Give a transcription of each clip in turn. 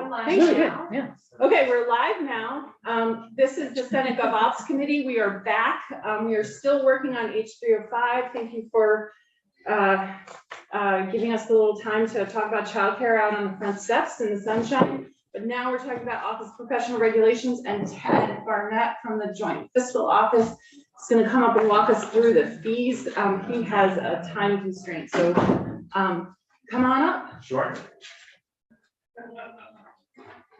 Thank you. Yeah. Okay, we're live now. This is the Senate GovOps Committee. We are back. We are still working on H305. Thank you for giving us a little time to talk about childcare out on the front steps in the sunshine. But now we're talking about office professional regulations, and Ted Barnett from the Joint Fiscal Office is going to come up and walk us through the fees. He has a time constraint, so come on up. Sure.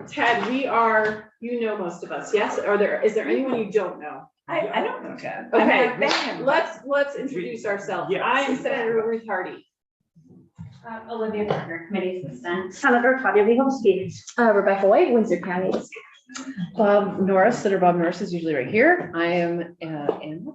Ted, we are, you know most of us, yes? Is there anyone you don't know? I don't know Ted. Okay, let's introduce ourselves. Yes. I am Senator Ruth Hardy. Olivia Parker, committee assistant. Senator Claudia Lehoski. Rebecca White, Windsor County. Bob Norris, Senator Bob Norris is usually right here. I am in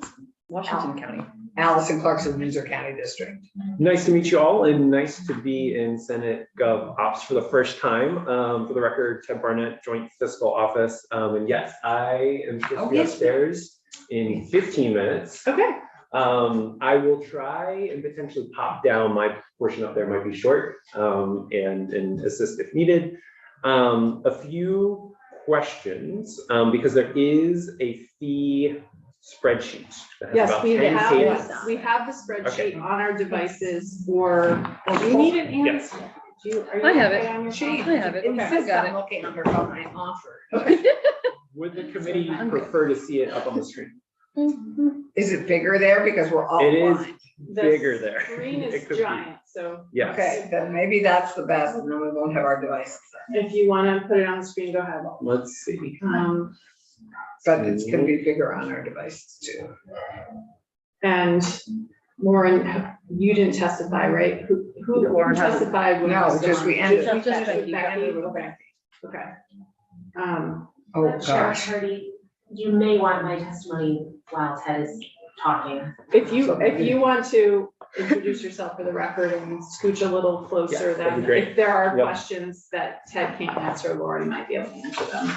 Washington County. Allison Clarkson, Windsor County District. Nice to meet you all, and nice to be in Senate Gov Ops for the first time. For the record, Ted Barnett, Joint Fiscal Office. And yes, I am supposed to be upstairs in 15 minutes. Okay. I will try and potentially pop down. My portion up there might be short, and assist if needed. A few questions, because there is a fee spreadsheet. That has Yes, about we 10 pages. have the spreadsheet Okay. on our devices for, do you need it, Anne? Yes. Are I you have okay it. on your She phone? I have it. insists Got on it. looking on her phone. I offered. Would the committee I'm good. prefer to see it up on the screen? Is it bigger there because we're all It is blind? The bigger there. Screen It is could be. giant, so Yes. Okay, then maybe that's the best, and then we won't have our devices. if you want to put it on the screen, go ahead. Let's see. But it's gonna be bigger on our devices too. And Lauren, you didn't testify, right? Who Lauren hasn't. testified? when it No, was just on? we ended. Just Becky. Becky? with Becky. Okay. Oh, Sharon gosh. Hardy, you may want my testimony while Ted is talking. If you want to introduce yourself for the record and scooch a little closer, Yeah, that'd then be great. if there are Yep. questions that Ted can't answer, Lauren might be able to answer them.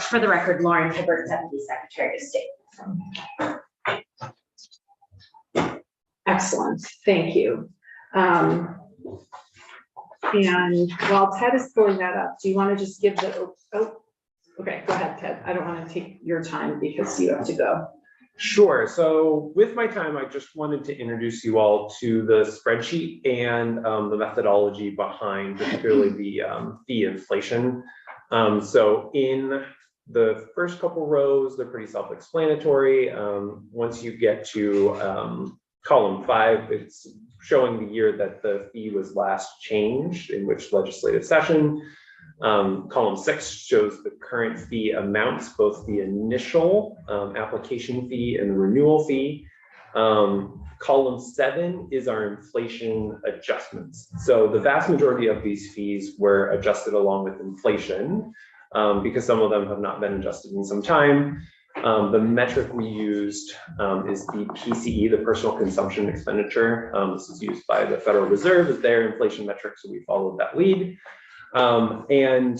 For the record, Lauren Hibbert, Deputy Secretary of State. Excellent, thank you. And while Ted is pulling that up, do you want to just give okay, go ahead, Ted. I don't want to take your time because you have to go. Sure. So with my time, I just wanted to introduce you all to the spreadsheet and the methodology behind particularly the fee inflation. So in the first couple rows, they're pretty self-explanatory. Once you get to column 5, it's showing the year that the fee was last changed, in which legislative session. Column 6 shows the current fee amounts, both the initial application fee and the renewal fee. Column 7 is our inflation adjustments. So the vast majority of these fees were adjusted along with inflation, because some of them have not been adjusted in some time. The metric we used is the PCE, the personal consumption expenditure. This is used by the Federal Reserve as their inflation metric, so we followed that lead. And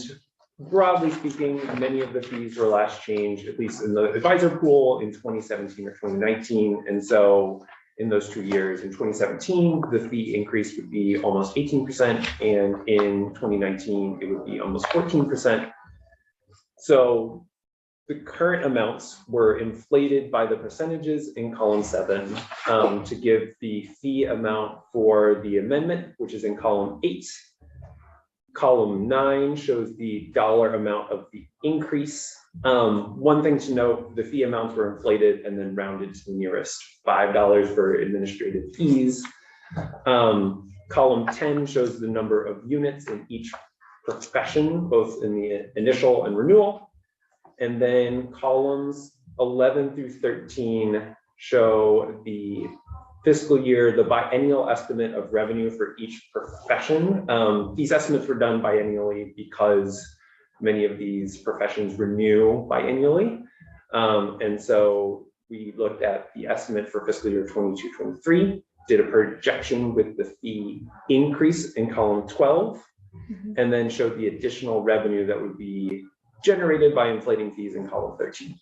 broadly speaking, many of the fees were last changed, at least in the advisor pool, in 2017 or 2019. And so in those 2 years, in 2017, the fee increase would be almost 18%, and in 2019, it would be almost 14%. So the current amounts were inflated by the percentages in column 7 to give the fee amount for the amendment, which is in column 8. Column 9 shows the dollar amount of the increase. One thing to note, the fee amounts were inflated and then rounded to the nearest $5 for administrative fees. Column 10 shows the number of units in each profession, both in the initial and renewal. And then columns 11 through 13 show the fiscal year, the biennial estimate of revenue for each profession. These estimates were done biennially because many of these professions renew biennially. And so we looked at the estimate for fiscal year 22-23, did a projection with the fee increase in column 12, and then showed the additional revenue that would be generated by inflating fees in column 13.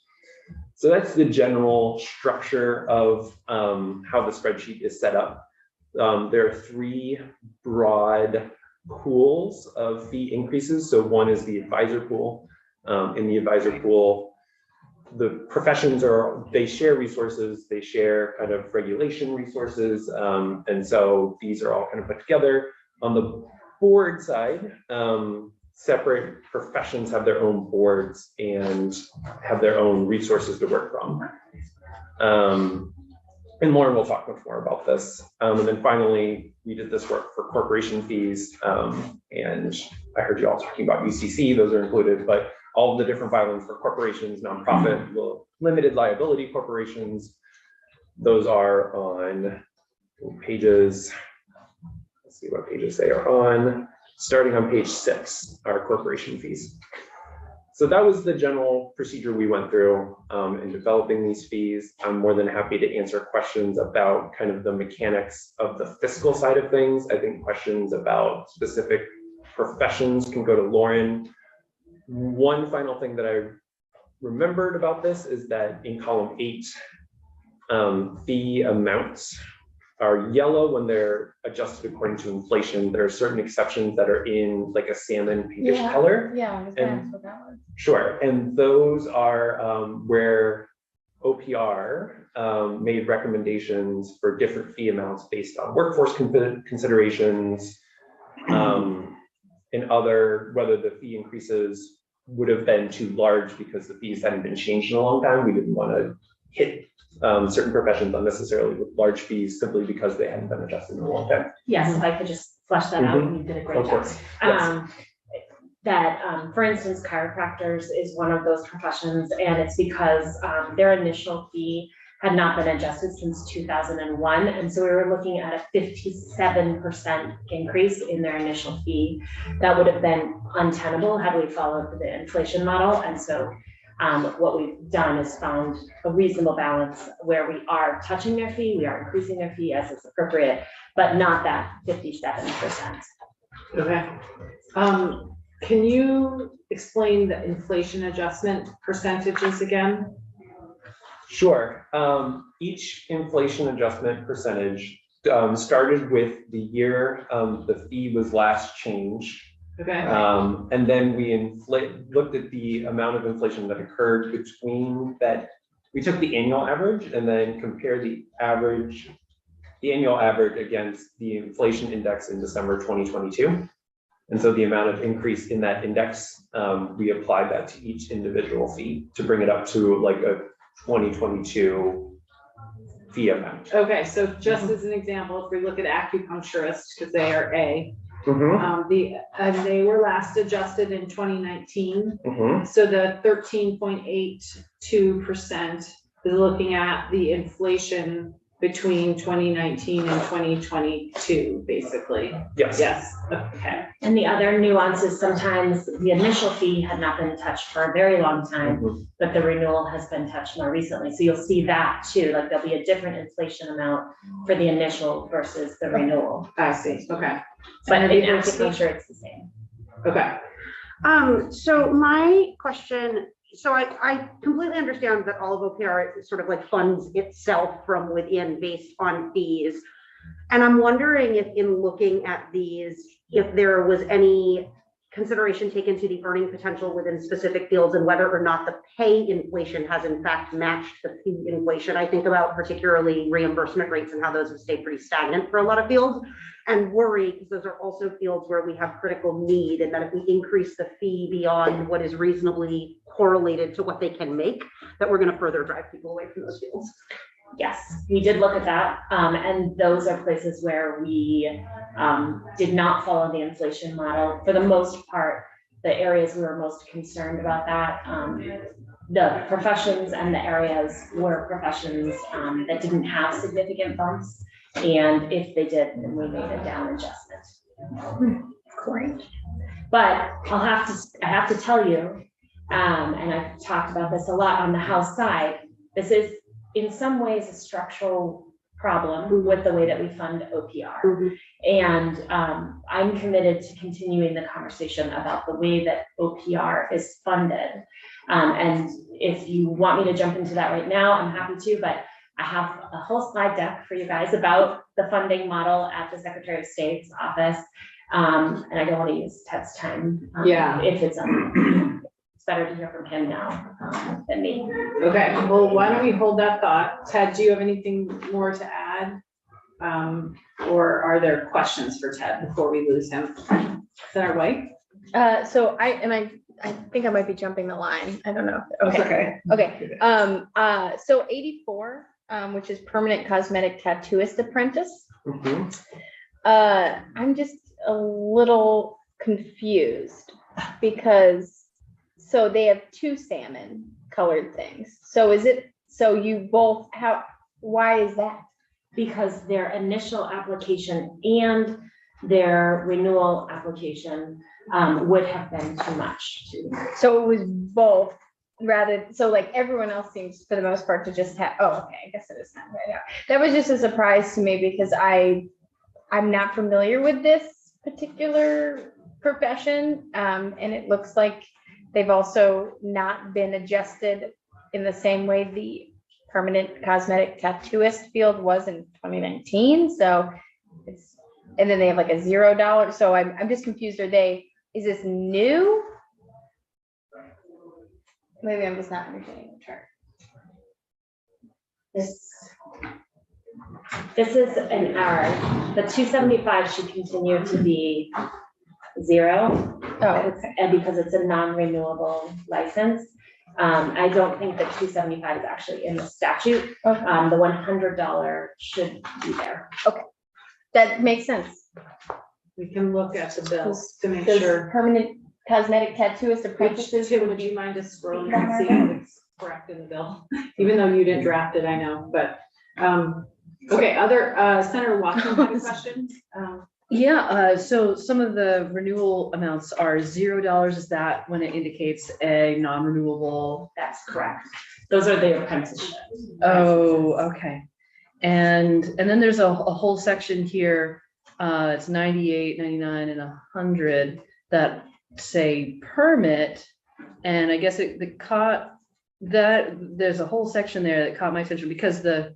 So that's the general structure of how the spreadsheet is set up. There are 3 broad pools of fee increases. So one is the advisor pool. In the advisor pool, the professions they share resources, they share kind of regulation resources. And so these are all kind of put together. On the board side, separate professions have their own boards and have their own resources to work from. And Lauren will talk much more about this. And then finally, we did this work for corporation fees. And I heard you all talking about UCC, those are included, but all of the different filings for corporations, nonprofit, limited liability corporations, those are on pages, let's see what pages they are on. Starting on page 6, our corporation fees. So that was the general procedure we went through in developing these fees. I'm more than happy to answer questions about kind of the mechanics of the fiscal side of things. I think questions about specific professions can go to Lauren. One final thing that I remembered about this is that in column 8, fee amounts are yellow when they're adjusted according to inflation. There are certain exceptions that are in like a salmon pinkish color. Yeah, I was gonna And- ask what that was. Sure, and those are where OPR made recommendations for different fee amounts based on workforce considerations, and whether the fee increases would have been too large because the fees hadn't been changed in a long time. We didn't want to hit certain professions unnecessarily with large fees simply because they hadn't been adjusted in a long time. Yes, if I could just flesh that out, and you did a great Of job. course, yes. For instance, chiropractors is one of those professions, and it's because their initial fee had not been adjusted since 2001. And so we were looking at a 57% increase in their initial fee. That would have been untenable had we followed the inflation model. And so what we've done is found a reasonable balance where we are touching their fee, we are increasing their fee as is appropriate, but not that 57%. Okay. Can you explain the inflation adjustment percentages again? Sure. Each inflation adjustment percentage started with the year the fee was last changed. Okay, And then we looked at the amount of inflation that occurred between that. We took the annual average and then compared the annual average against the inflation index in December 2022. And so the amount of increase in that index, we applied that to each individual fee to bring it up to like a 2022 fee amount. okay, so just as an example, if we look at acupuncturists, because they are A, Mhm, they were last adjusted in 2019. mhm. So the 13.82% is looking at the inflation between 2019 and 2022, basically. Yes. Yes, okay. And the other nuance is sometimes the initial fee had not been touched for a very long time, Mhm. but the renewal has been touched more recently. So you'll see that too, like there'll be a different inflation amount for the initial versus the renewal. I see, okay. But And in are they acupuncture, it's the same. Okay, So my question, so I completely understand that all of OPR sort of like funds itself from within based on fees. And I'm wondering if in looking at these, if there was any consideration taken to the earning potential within specific fields and whether or not the pay inflation has in fact matched the fee inflation. I think about particularly reimbursement rates and how those have stayed pretty stagnant for a lot of fields, and worry because those are also fields where we have critical need, and that if we increase the fee beyond what is reasonably correlated to what they can make, that we're going to further drive people away from those fields. Yes, we did look at that, and those are places where we did not follow the inflation model. For the most part, the areas we were most concerned about that, the professions and the areas were professions that didn't have significant bumps. And if they did, then we made a down adjustment. Great. But I have to tell you, and I've talked about this a lot on the House side, this is in some ways a structural problem with the way that we fund OPR. Mhm. And I'm committed to continuing the conversation about the way that OPR is funded. And if you want me to jump into that right now, I'm happy to, but I have a whole slide deck for you guys about the funding model at the Secretary of State's office. And I don't want to use Ted's time. Yeah. If it's better to hear from him now than me. Okay, well, why don't we hold that thought? Ted, do you have anything more to add? Or are there questions for Ted before we lose him? Senator White? So I think I might be jumping the line. I don't know. That's Okay. okay. Okay. So 84, which is permanent cosmetic tattooist apprentice. Mhm. I'm just a little confused because, so they have two salmon colored things. So is it, so you both, why is that? Because their initial application and their renewal application would have been too much. So it was both rather, so like everyone else seems for the most part to just have, oh, okay, I guess it is not right now. That was just a surprise to me because I'm not familiar with this particular profession. And it looks like they've also not been adjusted in the same way the permanent cosmetic tattooist field was in 2019. So it's, and then they have like a $0. So I'm just confused. Is this new? Maybe I'm just not understanding the chart. This is an error. The 275 should continue to be 0. Oh, okay. And because it's a non-renewable license. I don't think that 275 is actually in the statute. Okay. The $100 should be there. That makes sense. We can look at the bills to make Those sure. permanent cosmetic tattooist apprentices. Tim, would you mind just scrolling and seeing if it's correct in the bill? Even though you didn't draft it, I know, but, okay, other, Senator Watson had a question? Yeah, so some of the renewal amounts are $0. Is that when it indicates a non-renewable? That's correct. Those are the apprenticeships. Oh, okay. And then there's a whole section here, it's 98, 99, and 100 that say permit. And I guess there's a whole section there that caught my attention because the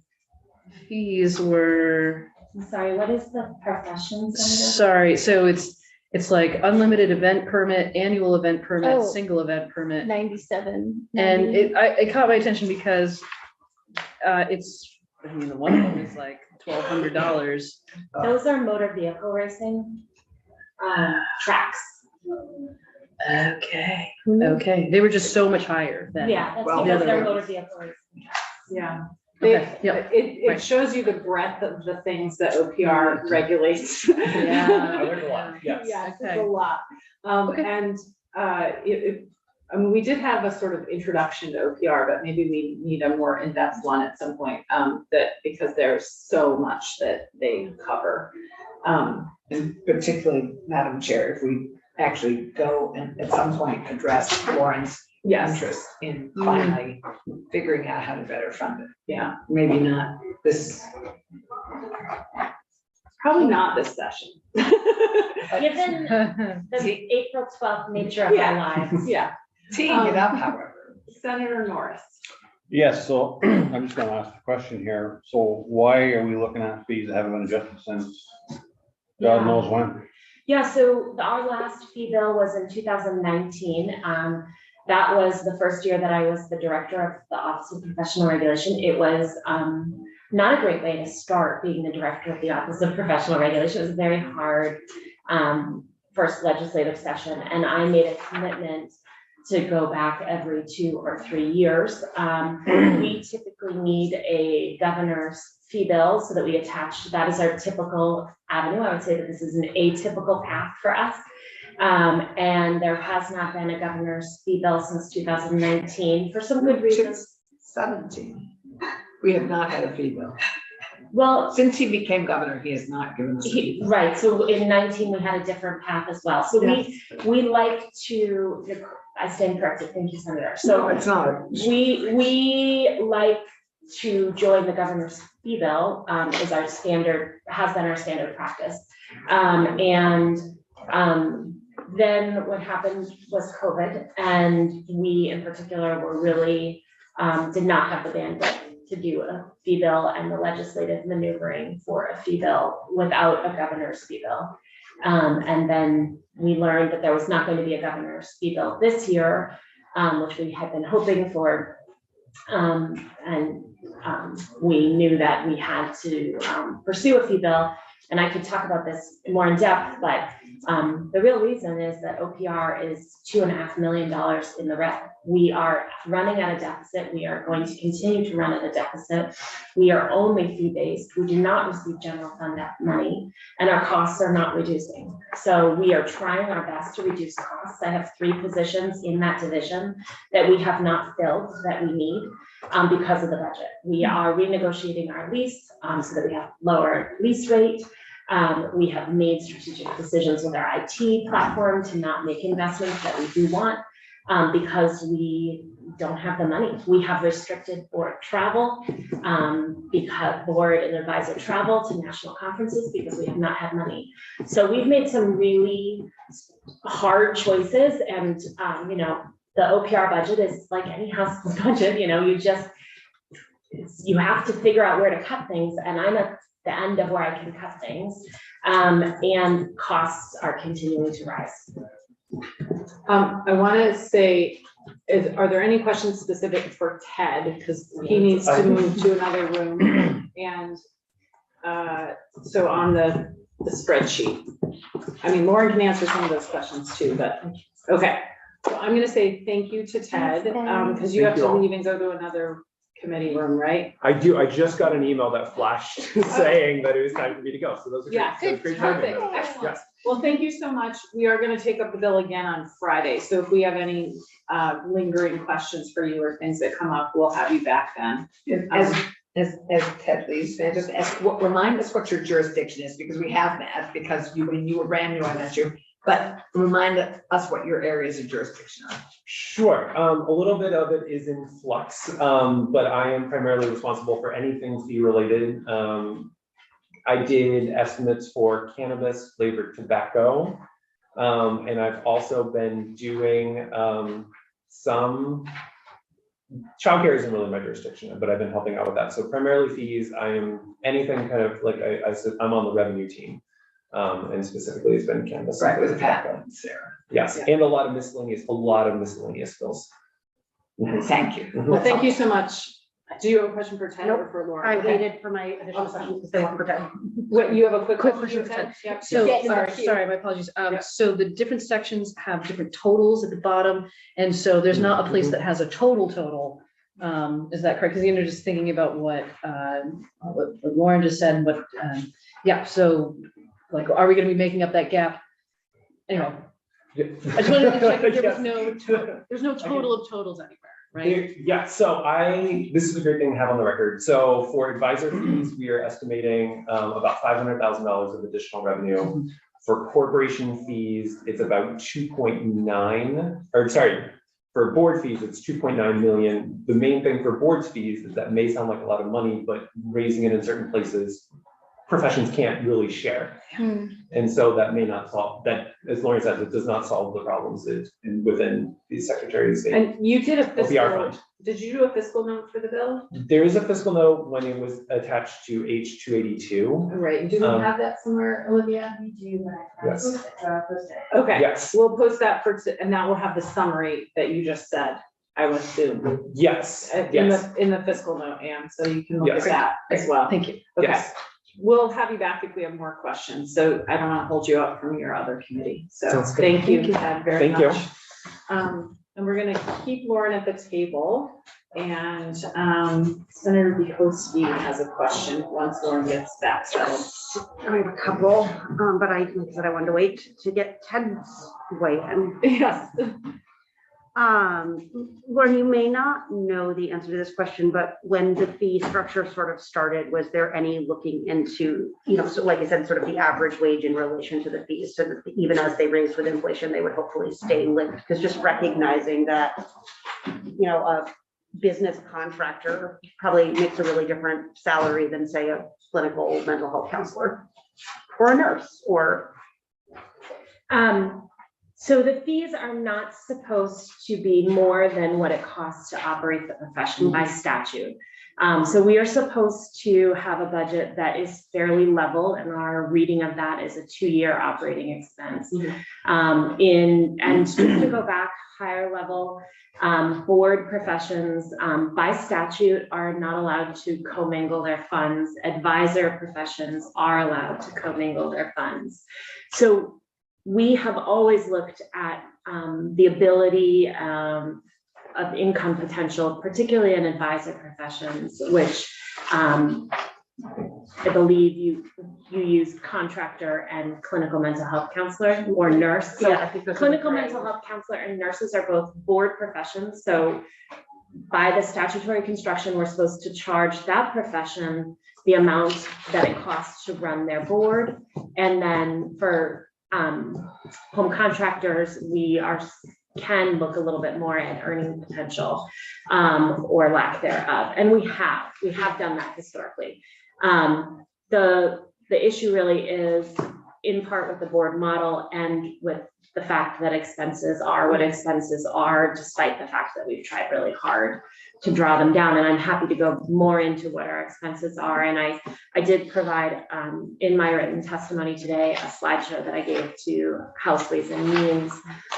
fees were, I'm sorry, what is the profession? Senator? sorry, so it's like unlimited event permit, annual event permit, Oh. single event permit. 97. And 90. it caught my attention because the one of them is like $1,200. Those are motor vehicle racing tracks. Okay, okay. They were just so much higher than. Yeah, that's Well, because the they're other motor ones. vehicle racing. Yeah. Okay, yep. It Right. shows you the breadth of the things that OPR regulates. Yeah. I learned a lot, yes. Yes, it's Okay. a lot. Okay. And I mean, we did have a sort of introduction to OPR, but maybe we need a more in-depth one at some point, because there's so much that they cover. And particularly, Madam Chair, if we actually go and at some point address Lauren's Yes, interest in finally figuring out how to better fund it. yeah, Maybe not this, probably not this session. Given the April 12th nature of our Yeah. lives. Yeah, teeing it up, however. Senator Norris. Yes, so I'm just gonna ask the question here. So why are we looking at fees that haven't been adjusted since Yeah. God knows when? Yeah, so our last fee bill was in 2019. That was the first year that I was the director of the Office of Professional Regulation. It was not a great way to start being the director of the Office of Professional Regulation. It was a very hard first legislative session, and I made a commitment to go back every 2 or 3 years. We typically need a governor's fee bill so that we attach, that is our typical avenue. I would say that this is an atypical path for us. And there has not been a governor's fee bill since 2019 for some good reasons. 17. We have not had a fee bill. Well, Since he became governor, he has not given us a fee bill. right, so in 19, we had a different path as well. So we like to, I stand corrected, thank you, Senator. No, So it's not. we like to join the governor's fee bill, is our standard, has been our standard practice. Then what happened was COVID, and we in particular were really, did not have the bandwidth to do a fee bill and the legislative maneuvering for a fee bill without a governor's fee bill. And then we learned that there was not going to be a governor's fee bill this year, which we had been hoping for. We knew that we had to pursue a fee bill, and I could talk about this more in depth, but the real reason is that OPR is $2.5 million in the red. We are running at a deficit. We are going to continue to run at a deficit. We are only fee-based. We do not receive general fund money, and our costs are not reducing. So we are trying our best to reduce costs. I have 3 positions in that division that we have not filled that we need because of the budget. We are renegotiating our lease so that we have lower lease rate. We have made strategic decisions with our IT platform to not make investments that we do want because we don't have the money. We have restricted board travel, because board and advisor travel to national conferences because we have not had money. So we've made some really hard choices, and the OPR budget is like any household budget. You have to figure out where to cut things, and I'm at the end of where I can cut things, and costs are continuing to rise. I want to say, are there any questions specific for Ted? Because he needs to move to another room. And so on the spreadsheet, I mean, Lauren can answer some of those questions too, but okay. So I'm going to say thank you to Ted, because you have to leave and go to another committee room, right? I do. I just got an email that flashed saying that it was time for me to go. So those are Yeah, great. good, Timing. perfect, excellent. Yes. Well, thank you so much. We are going to take up the bill again on Friday. So if we have any lingering questions for you or things that come up, we'll have you back then. As Ted, please, may I just ask, remind us what your jurisdiction is, because we have met, because you were brand new on that year, but remind us what your areas of jurisdiction are. Sure. A little bit of it is in flux, but I am primarily responsible for anything fee related. I did estimates for cannabis, flavored tobacco, and I've also been doing some childcare isn't really my jurisdiction, but I've been helping out with that. So primarily fees. I am anything kind of like I said, I'm on the revenue team. And specifically it's been cannabis. Right, with Pat and Sarah. Yes, Yeah. and a lot of miscellaneous bills. Thank you. Well, thank you so much. Do you have a question for Ted or Nope. for Laura? I Okay. waited for my additional questions because they want to protect. What, you have a quick Quick question question for for Ted? Yep. So, Get in the queue. sorry, my apologies. Yeah. So the different sections have different totals at the bottom, and so there's not a place that has a total. Is that correct? Because just thinking about what Lauren just said, and so like, are we gonna be making up that gap? Anyway, I just wanted to check that there's no total of totals anywhere, right? Yeah, so this is a great thing to have on the record. So for advisor fees, we are estimating about $500,000 of additional revenue. For corporation fees, it's about 2.9, or sorry, for board fees, it's 2.9 million. The main thing for board fees is that may sound like a lot of money, but raising it in certain places, professions can't really share. And so that may not solve that, as Lauren says, it does not solve the problems within the Secretary of State. And you did a OPR fiscal, fund. did you do a fiscal note for the bill? There is a fiscal note when it was attached to H282. Right, do we have that somewhere, Olivia? We do, Yes. Okay. Yes, We'll post that and that will have the summary that you just said, I would assume. yes, In yes, the fiscal note, Anne, so you can look at Yes. that as well. Thank you. Okay, yes. we'll have you back if we have more questions, so I don't want to hold you up from your other committee, so Sounds good. thank you, Ted, very Thank you. much. And we're gonna keep Lauren at the table, and Senator Bukowski has a question once Lauren gets back settled. I have a couple, but like I said, I wanted to wait to get Ted's way in. Yes. Lauren, you may not know the answer to this question, but when the fee structure sort of started, was there any looking into, so like I said, sort of the average wage in relation to the fees, so that even as they raised with inflation, they would hopefully stay linked? Because just recognizing that, a business contractor probably makes a really different salary than, say, a clinical mental health counselor or a nurse or. So the fees are not supposed to be more than what it costs to operate the profession by statute. So we are supposed to have a budget that is fairly level, and our reading of that is a 2-year operating expense. And just to go back higher level, board professions by statute are not allowed to commingle their funds. Advisor professions are allowed to commingle their funds. So we have always looked at the ability of income potential, particularly in advisor professions, which I believe you use contractor and clinical mental health counselor or nurse. So Yeah, I think that's clinical right. mental health counselor and nurses are both board professions. So by the statutory construction, we're supposed to charge that profession the amount that it costs to run their board. And then for home contractors, we can look a little bit more at earning potential or lack thereof. And we have done that historically. The issue really is in part with the board model and with the fact that expenses are what expenses are, despite the fact that we've tried really hard to draw them down. And I'm happy to go more into what our expenses are. And I did provide in my written testimony today a slideshow that I gave to House Ways and Means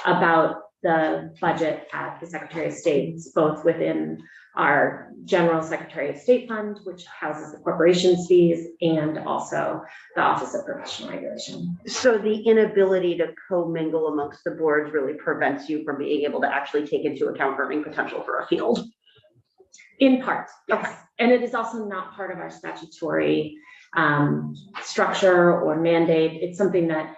about the budget at the Secretary of State, both within our general Secretary of State fund, which houses the corporation's fees, and also the Office of Professional Regulation. So the inability to commingle amongst the boards really prevents you from being able to actually take into account earning potential for a field? In part, yes. Okay. And it is also not part of our statutory structure or mandate. It's something that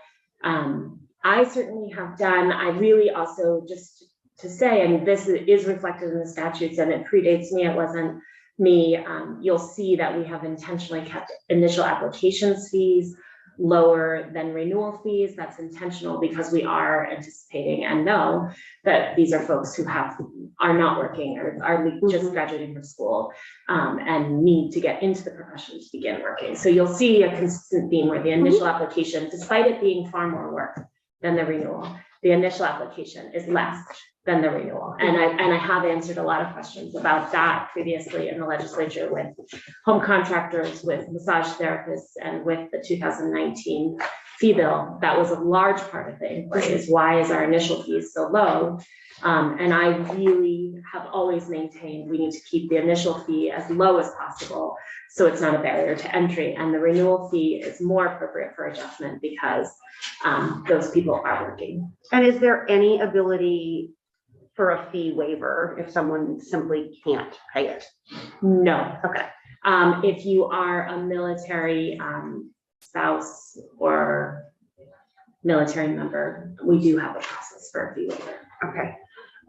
I certainly have done. I really also, just to say, and this is reflected in the statutes and it predates me, it wasn't me. You'll see that we have intentionally kept initial applications fees lower than renewal fees. That's intentional because we are anticipating and know that these are folks who are not working or are just graduating from school and need to get into the profession to begin working. So you'll see a consistent theme where the initial application, despite it being far more work than the renewal, the initial application is less than the renewal. And I have answered a lot of questions about that previously in the legislature with home contractors, with massage therapists, and with the 2019 fee bill. That was a large part of the inquiry, is why is our initial fees so low? And I really have always maintained we need to keep the initial fee as low as possible so it's not a barrier to entry. And the renewal fee is more appropriate for adjustment because those people are working. And is there any ability for a fee waiver if someone simply can't pay it? No. Okay. If you are a military spouse or military member, we do have a process for a fee waiver. Okay.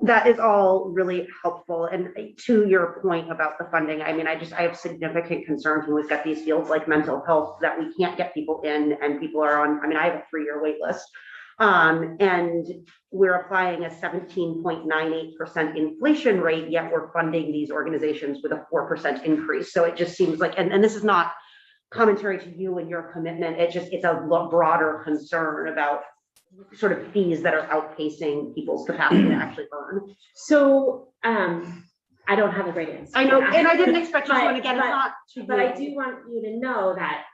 That is all really helpful. And to your point about the funding, I mean, I have significant concerns when we've got these fields like mental health that we can't get people in and people are on, I mean, I have a 3-year wait list. And we're applying a 17.98% inflation rate, yet we're funding these organizations with a 4% increase. So it just seems like, and this is not commentary to you and your commitment, it's a broader concern about sort of fees that are outpacing people's capacity to actually earn. So I don't have a great answer. I know, and I didn't expect you to, But- and again, it's not to But I do want you to know that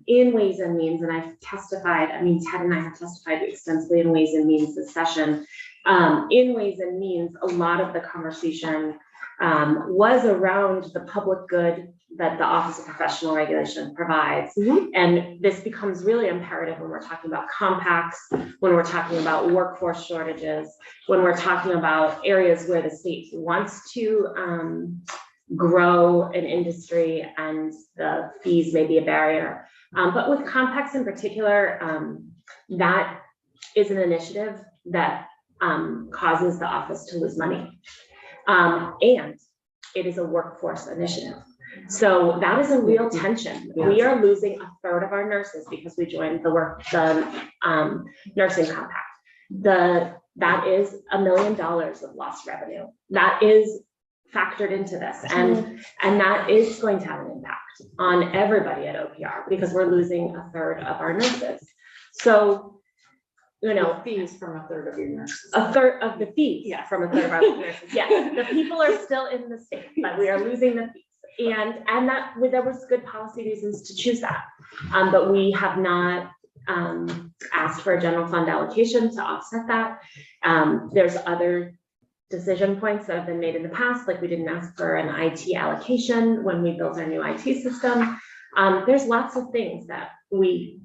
in Ways and Means, and I've testified, I mean, Ted and I have testified extensively in Ways and Means this session. In Ways and Means, a lot of the conversation was around the public good that the Office of Professional Regulation provides. Mhm. And this becomes really imperative when we're talking about compacts, when we're talking about workforce shortages, when we're talking about areas where the state wants to grow an industry and the fees may be a barrier. But with compacts in particular, that is an initiative that causes the office to lose money. And it is a workforce initiative. So that is a real tension. We are losing a third of our nurses because we joined the nursing compact. That is $1 million of lost revenue. That is factored into this. And that is going to have an impact on everybody at OPR because we're losing a third of our nurses. So, you know, Fees from a third of your nurses. a third of the fees Yeah. from a third of our nurses. Yeah, the people are still in the state, but we are losing the fees. And that, there was good policy reasons to choose that. But we have not asked for a general fund allocation to offset that. There's other decision points that have been made in the past, like we didn't ask for an IT allocation when we built our new IT system. There's lots of things that we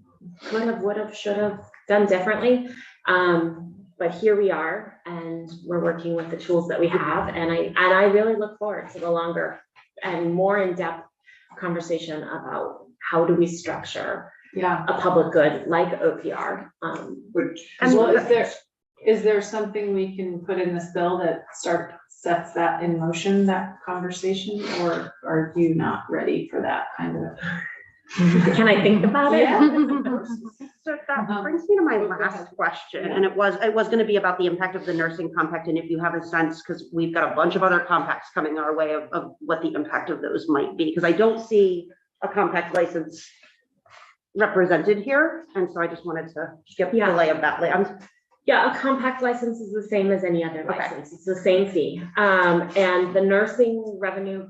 could have, would have, should have done differently. But here we are, and we're working with the tools that we have. And I really look forward to the longer and more in-depth conversation about how do we structure a public good like OPR. Is there something we can put in this bill that sets that in motion, that conversation, or are you not ready for that kind of? Can I think about it? So that brings me to my last question, and it was gonna be about the impact of the nursing compact, and if you have a sense, because we've got a bunch of other compacts coming our way of what the impact of those might be, because I don't see a compact license represented here, and so I just wanted to skip the lay of that. Yeah, a compact license is the same as any other Okay. license. It's the same fee. And the nursing revenue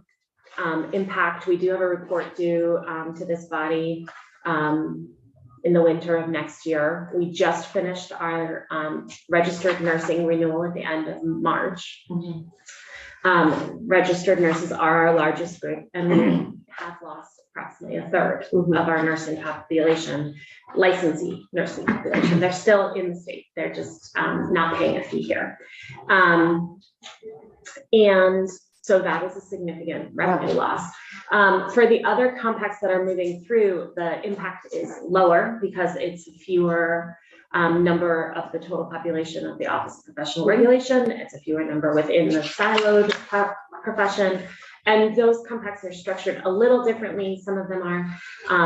impact, we do have a report due to this body in the winter of next year. We just finished our registered nursing renewal at the end of March. Registered nurses are our largest group, and we have lost approximately a third of our nursing population, licensee nursing population. They're still in the state. They're just not paying a fee here. And so that is a significant revenue loss. For the other compacts that are moving through, the impact is lower because it's fewer number of the total population of the Office of Professional Regulation. It's a fewer number within the siloed profession. And those compacts are structured a little differently. Some of them are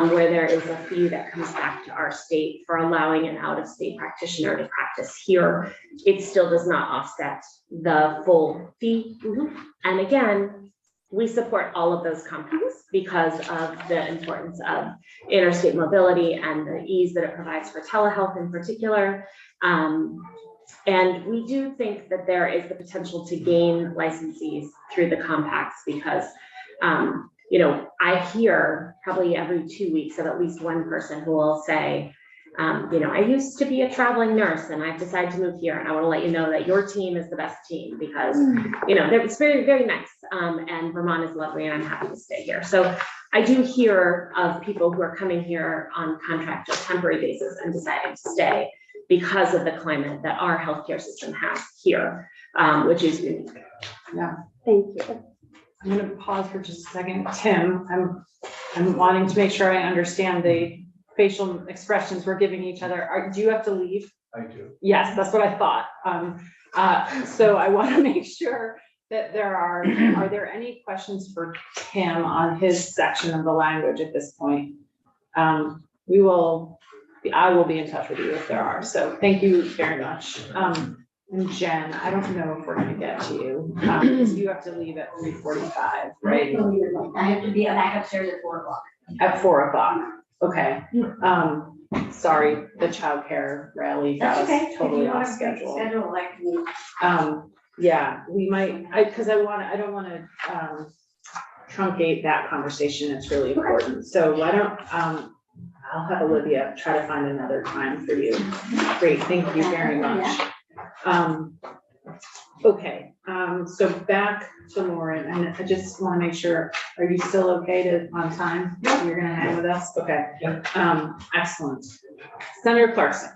where there is a fee that comes back to our state for allowing an out-of-state practitioner to practice here. It still does not offset the full fee. And again, we support all of those compacts because of the importance of interstate mobility and the ease that it provides for telehealth in particular. And we do think that there is the potential to gain licensees through the compacts because, you know, I hear probably every 2 weeks of at least one person who will say, you know, I used to be a traveling nurse and I've decided to move here, and I want to let you know that your team is the best team because, you know, it's very, very nice. And Vermont is lovely and I'm happy to stay here. So I do hear of people who are coming here on contract or temporary basis and deciding to stay because of the climate that our healthcare system has here, which is unique. Yeah. Thank you. I'm going to pause for just a second. Tim, I'm wanting to make sure I understand the facial expressions we're giving each other. Do you have to leave? I do. Yes, that's what I thought. So I want to make sure that are there any questions for Tim on his section of the language at this point? I will be in touch with you if there are. So thank you very much. And Jen, I don't know if we're gonna get to you. You have to leave at 3:45, right? I have to be back upstairs at 4 o'clock. At 4 o'clock. Okay. Sorry, the childcare rally got us totally off schedule. Schedule like me. Yeah, we might, I don't wanna truncate that conversation. It's really important. So why don't, I'll have Olivia try to find another time for you. Great, thank you very much. Okay, so back to Lauren, and I just want to make sure, are you still okay on time? You're gonna hang with us? Okay. Excellent. Senator Clarkson.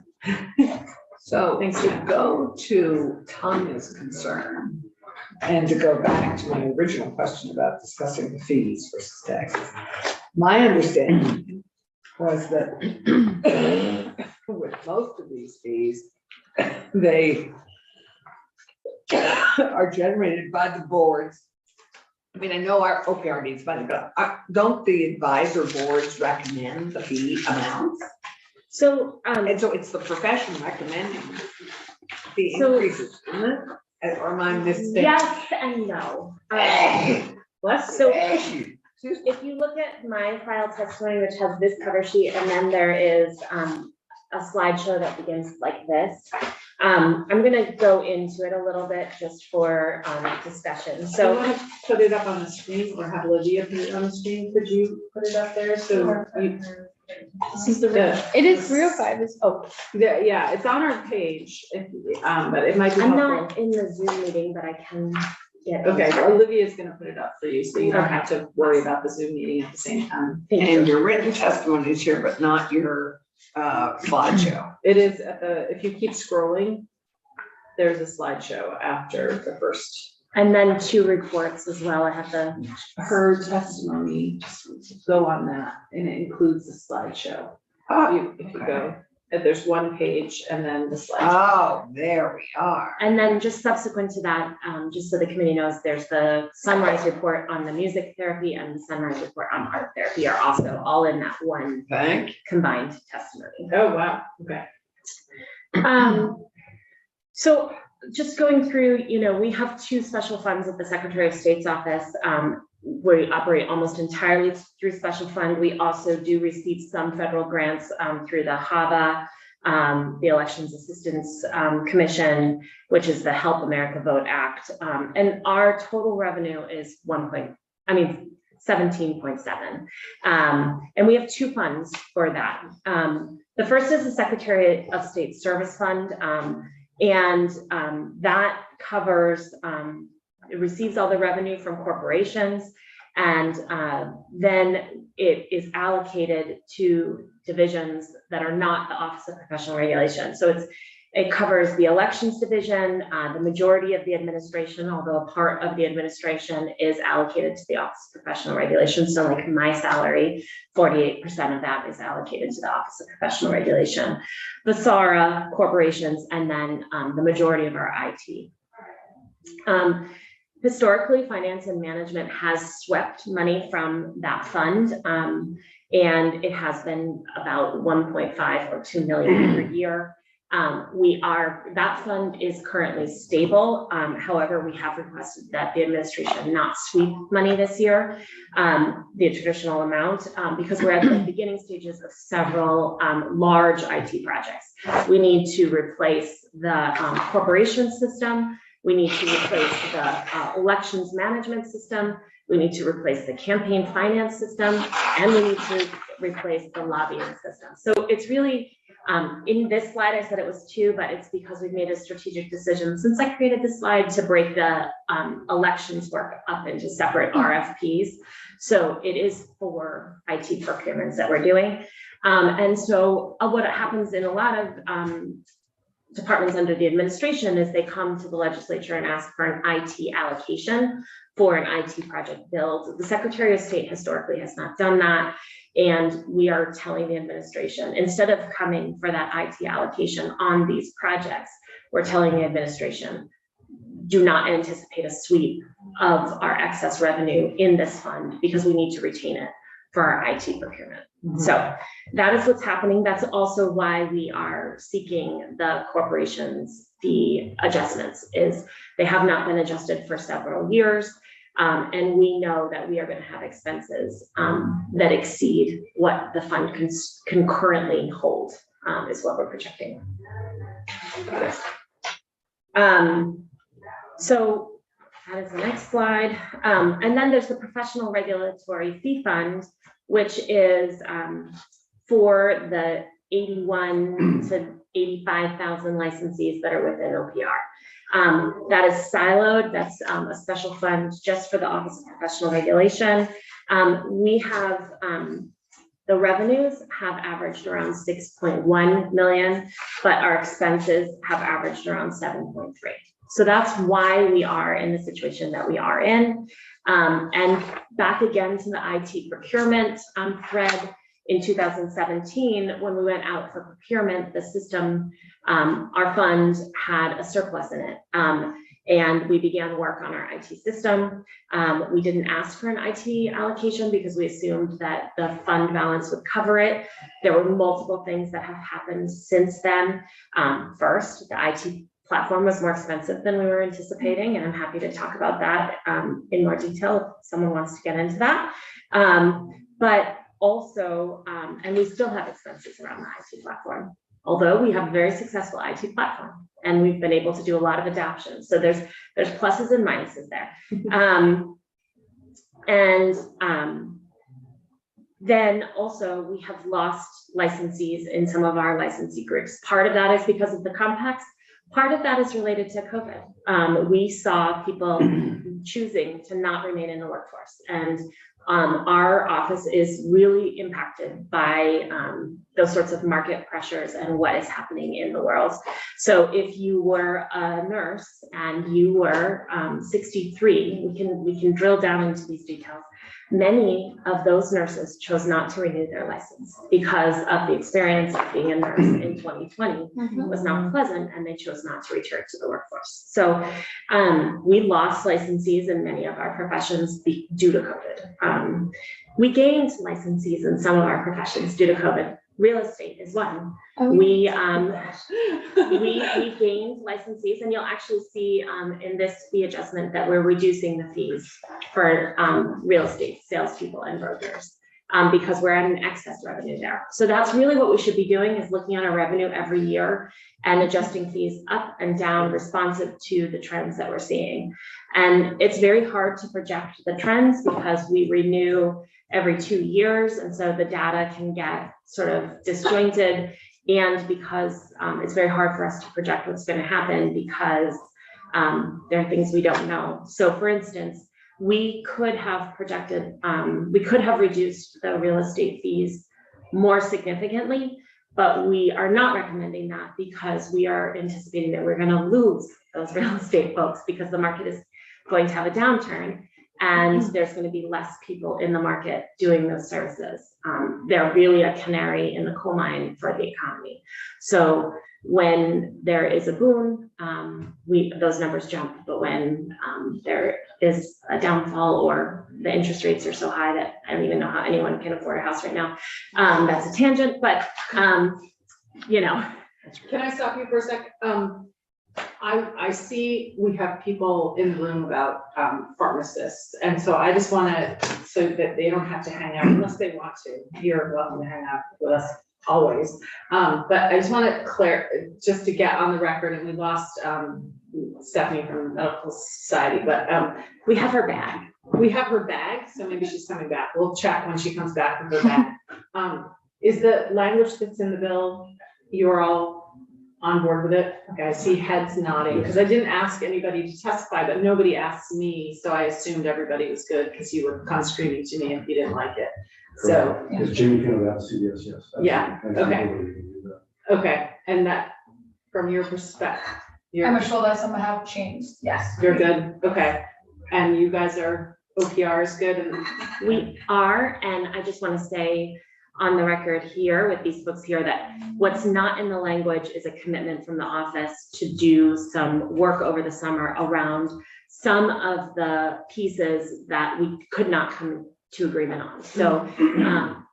So Thanks, to Jen. go to Tanya's concern and to go back to my original question about discussing the fees versus taxes. My understanding was that with most of these fees, they are generated by the boards. I mean, I know our OPR needs money, but don't the advisor boards recommend the fee amounts? So, And so it's the profession recommending the increases, isn't it? Or am I mistaken? yes and no. So if you look at my file testimony, which has this cover sheet, and then there is a slideshow that begins like this. I'm gonna go into it a little bit just for discussion. So So you want to put it up on the screen or have Lydia put it on the screen? Could you put it up there? So you, This is the, Yeah. it is 3:05, it's, oh, yeah, it's on our page, if, but it might be I'm helpful. not in the Zoom meeting, but I can get. Okay, into it. well, Olivia's gonna put it up for you, so you don't Okay. have to worry about the Zoom meeting at the same time. Thank you. And your written testimony is here, but not your slideshow. It is at the, if you keep scrolling, there's a slideshow after the first. And then 2 reports as well. I have the, Her testimony, just go on that, and it includes the slideshow. If you go, if there's one page and then the slideshow. Oh, there we are. and then just subsequent to that, just so the committee knows, there's the Sunrise report on the music therapy and the Sunrise report on art therapy are also all in that one Thank you. combined testimony. Oh, wow, okay. So just going through, we have 2 special funds at the Secretary of State's office. We operate almost entirely through special fund. We also do receive some federal grants through the HAVA, the Elections Assistance Commission, which is the Help America Vote Act. And our total revenue is 17.7. And we have 2 funds for that. The first is the Secretary of State Service Fund. And that covers, it receives all the revenue from corporations, and then it is allocated to divisions that are not the Office of Professional Regulation. So it covers the Elections Division, the majority of the administration, although a part of the administration is allocated to the Office of Professional Regulation. So like my salary, 48% of that is allocated to the Office of Professional Regulation, the SARA corporations, and then the majority of our IT. Historically, Finance and Management has swept money from that fund, and it has been about 1.5 or 2 million per year. That fund is currently stable. However, we have requested that the administration not sweep money this year, the traditional amount, because we're at the beginning stages of several large IT projects. We need to replace the corporation system. We need to replace the elections management system. We need to replace the campaign finance system, and we need to replace the lobbying system. So it's really, in this slide, I said it was 2, but it's because we've made a strategic decision since I created this slide to break the elections work up into separate RFPs. So it is 4 IT procurements that we're doing. And so what happens in a lot of departments under the administration is they come to the legislature and ask for an IT allocation for an IT project build. The Secretary of State historically has not done that. And we are telling the administration, instead of coming for that IT allocation on these projects, we're telling the administration, do not anticipate a sweep of our excess revenue in this fund because we need to retain it for our IT procurement. So that is what's happening. That's also why we are seeking the corporations fee adjustments, is they have not been adjusted for several years. And we know that we are going to have expenses that exceed what the fund can currently hold, is what we're projecting. So that is the next slide. And then there's the Professional Regulatory Fee Fund, which is for the 81 to 85,000 licensees that are within OPR. That is siloed. That's a special fund just for the Office of Professional Regulation. We have, the revenues have averaged around 6.1 million, but our expenses have averaged around 7.3. So that's why we are in the situation that we are in. And back again to the IT procurement thread, in 2017, when we went out for procurement, the system, our fund had a surplus in it. And we began work on our IT system. We didn't ask for an IT allocation because we assumed that the fund balance would cover it. There were multiple things that have happened since then. First, the IT platform was more expensive than we were anticipating, and I'm happy to talk about that in more detail if someone wants to get into that. But also, and we still have expenses around the IT platform. although we have a very successful IT platform and we've been able to do a lot of adoption. So there's pluses and minuses there. Then also we have lost licensees in some of our licensee groups. Part of that is because of the compacts. Part of that is related to COVID. We saw people choosing to not remain in the workforce, and our office is really impacted by those sorts of market pressures and what is happening in the world. So if you were a nurse and you were 63, we can drill down into these details. Many of those nurses chose not to renew their license because of the experience of being a nurse in 2020 was not pleasant, and they chose not to return to the workforce. So we lost licensees in many of our professions due to COVID. We gained licensees in some of our professions due to COVID. Real estate is one. We gained licensees, and you'll actually see in this fee adjustment that we're reducing the fees for real estate salespeople and brokers because we're at an excess revenue there. So that's really what we should be doing, is looking at our revenue every year and adjusting fees up and down responsive to the trends that we're seeing. And it's very hard to project the trends because we renew every 2 years, and so the data can get sort of disjointed, and because it's very hard for us to project what's going to happen because there are things we don't know. So for instance, we could have projected, we could have reduced the real estate fees more significantly, but we are not recommending that because we are anticipating that we're going to lose those real estate folks because the market is going to have a downturn. And there's going to be less people in the market doing those services. They're really a canary in the coal mine for the economy. So when there is a boom, those numbers jump. But when there is a downfall or the interest rates are so high that I don't even know how anyone can afford a house right now, that's a tangent. But you know, Can I stop you for a sec? I see we have people in the room about pharmacists, and so I just wanna, so that they don't have to hang out unless they want to. You're welcome to hang out with us always. But I just wanna just to get on the record, and we lost Stephanie from the Medical Society, but we have her bag. we have her bag, so maybe she's coming back. We'll check when she comes back with her bag. Is the language that's in the bill, you're all on board with it? Okay, I see heads nodding, because I didn't ask anybody to testify, but nobody asked me, so I assumed everybody was good, because you would come screaming to me if you didn't like it. So, It's Jimmy Kimmel at CBS, yes. Yeah, okay. Okay, and that, from your perspective, I'm sure that some have changed, yes. you're good, okay. And you guys are, OPR is good, and We are, and I just want to say on the record here with these folks here that what's not in the language is a commitment from the office to do some work over the summer around some of the pieces that we could not come to agreement on. So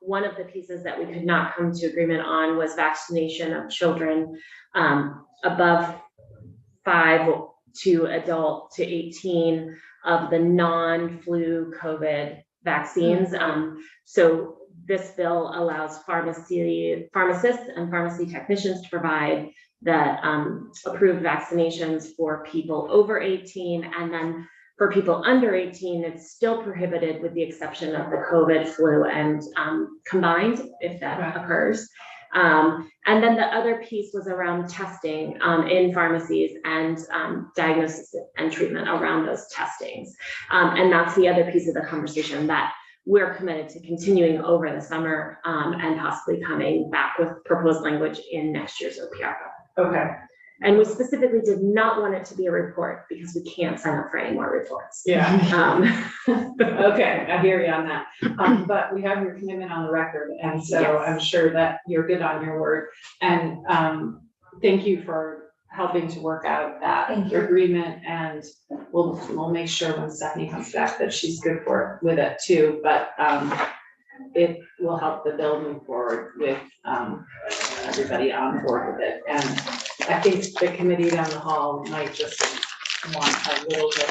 one of the pieces that we could not come to agreement on was vaccination of children above 5 to adult to 18 of the non-flu COVID vaccines. So this bill allows pharmacists and pharmacy technicians to provide the approved vaccinations for people over 18, and then for people under 18, it's still prohibited with the exception of the COVID, flu, and combined, if that occurs. And then the other piece was around testing in pharmacies and diagnosis and treatment around those testings. And that's the other piece of the conversation that we're committed to continuing over the summer and possibly coming back with proposed language in next year's OPR. okay, And we specifically did not want it to be a report because we can't sign up for any more reports. yeah. Okay, I hear you on that. But we have your commitment on the record, and so Yes. I'm sure that you're good on your word. And thank you for helping to work out that Thank you. agreement, and we'll make sure when Stephanie comes back that she's good with it too. But it will help the bill move forward with everybody on board with it. And I think the committee down the hall might just want a little bit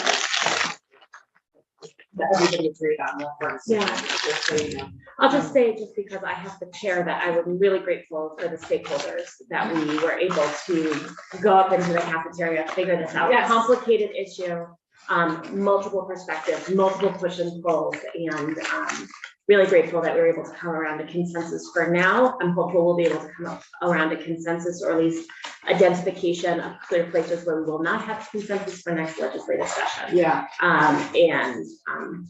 that everybody agreed on the first. Yeah. Just so you know. I'll just say, just because I have the chair, that I would be really grateful for the stakeholders that we were able to go up into the cafeteria, figure this out. Yes. Complicated issue, multiple perspectives, multiple push and pulls, and really grateful that we were able to come around to consensus for now. I'm hopeful we'll be able to come up around to consensus, or at least identification of clear places where we will not have consensus for next legislative session. Yeah,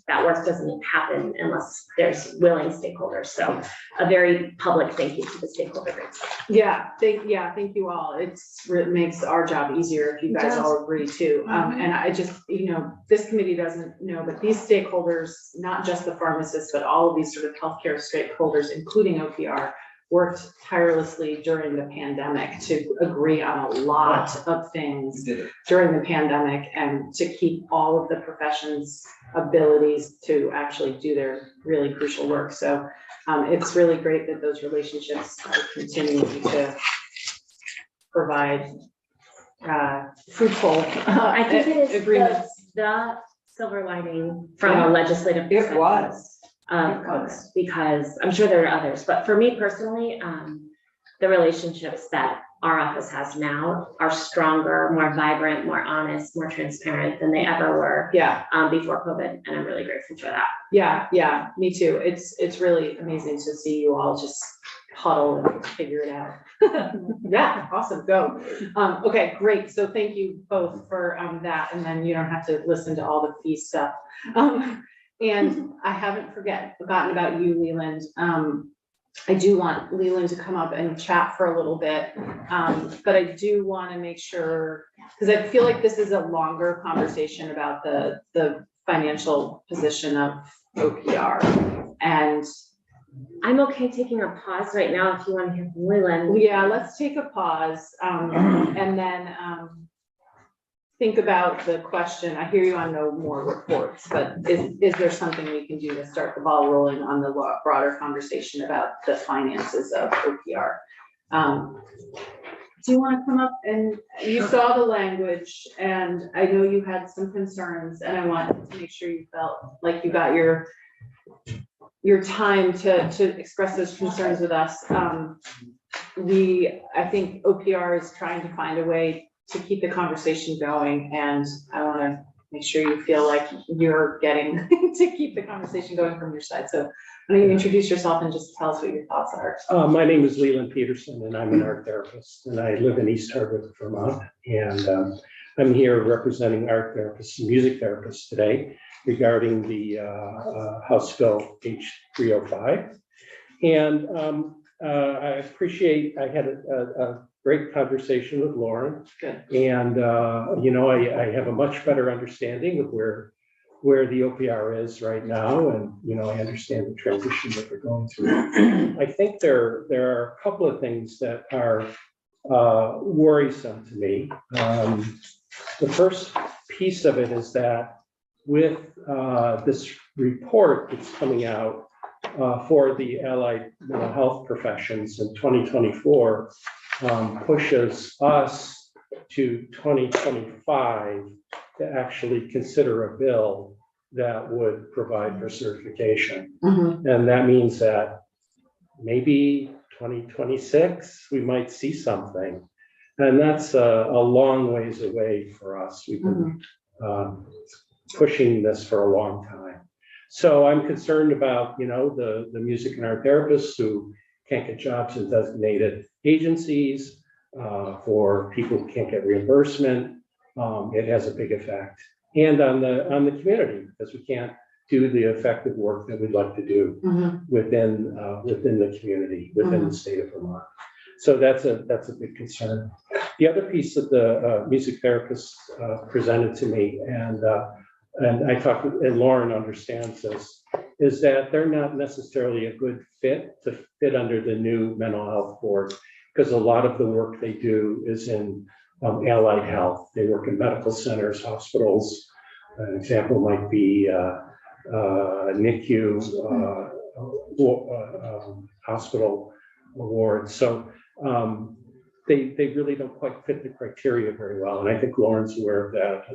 That work doesn't happen unless there's willing stakeholders. So a very public thank you to the stakeholder groups. thank you all. It makes our job easier if you guys all agree too. And I just, this committee doesn't know, but these stakeholders, not just the pharmacists, but all of these sort of healthcare stakeholders, including OPR, worked tirelessly during the pandemic to agree on a lot of things during the pandemic and to keep all of the profession's abilities to actually do their really crucial work. So it's really great that those relationships are continuing to provide fruitful I think it is agreements. the silver lining from a legislative It perspective. was. Because I'm sure there are others, but for me personally, the relationships that our office has now are stronger, more vibrant, more honest, more transparent than they ever were before COVID, and I'm really grateful for that. Yeah, me too. It's really amazing to see you all just huddle and figure it out. Yeah, awesome, go. Okay, great. So thank you both for that, and then you don't have to listen to all the fee stuff. And I haven't forgotten about you, Leland. I do want Leland to come up and chat for a little bit. But I do want to make sure, because I feel like this is a longer conversation about the financial position of OPR. And I'm okay taking a pause right now if you want to hear from Leland. yeah, let's take a pause and then think about the question. I hear you on no more reports, but is there something we can do to start the ball rolling on the broader conversation about the finances of OPR? Do you want to come up? And you saw the language, and I know you had some concerns, and I wanted to make sure you felt like you got your time to express those concerns with us. I think OPR is trying to find a way to keep the conversation going, and I want to make sure you feel like you're getting to keep the conversation going from your side. So why don't you introduce yourself and just tell us what your thoughts are? My name is Leland Peterson, and I'm an art therapist, and I live in East Hardwick, Vermont. And I'm here representing art therapists and music therapists today regarding the House Bill H305. And I appreciate, I had a great conversation with Lauren. Good. And, I have a much better understanding of where the OPR is right now. And, I understand the transition that we're going through. I think there are a couple of things that are worrisome to me. The first piece of it is that with this report that's coming out for the allied mental health professions in 2024, pushes us to 2025 to actually consider a bill that would provide for certification. And that means that maybe 2026, we might see something. And that's a long ways away for us. We've been pushing this for a long time. So I'm concerned about, the music and art therapists who can't get jobs in designated agencies, for people who can't get reimbursement. It has a big effect. And on the community, because we can't do the effective work that we'd like to do within the community, within the state of Vermont. So that's a big concern. The other piece that the music therapists presented to me, and I talked with, and Lauren understands this, is that they're not necessarily a good fit to fit under the new mental health board, because a lot of the work they do is in allied health. They work in medical centers, hospitals. An example might be NICU, hospital wards. So they really don't quite fit the criteria very well. And I think Lauren's aware of that.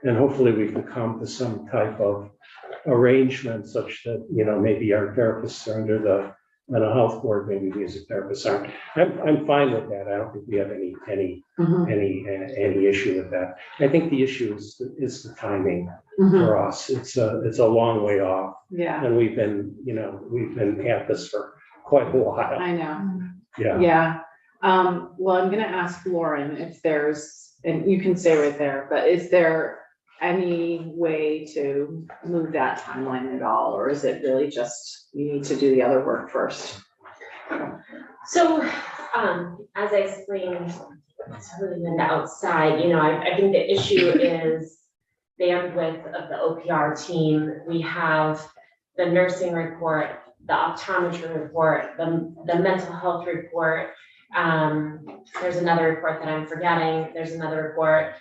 And hopefully we can come to some type of arrangement such that, you know, maybe our therapists are under the mental health board, maybe music therapists aren't. I'm fine with that. I don't think we have any issue with that. I think the issue is the timing for us. It's a long way off, Yeah, and we've been at this for quite a while. I know. Yeah. Yeah. Well, I'm gonna ask Lauren if there's, and you can stay right there, but is there any way to move that timeline at all? Or is it really just, you need to do the other work first? So, as I explained, to the outside, you know, I think the issue is bandwidth of the OPR team. We have the nursing report, the optometry report, the mental health report. There's another report that I'm forgetting. There's another report.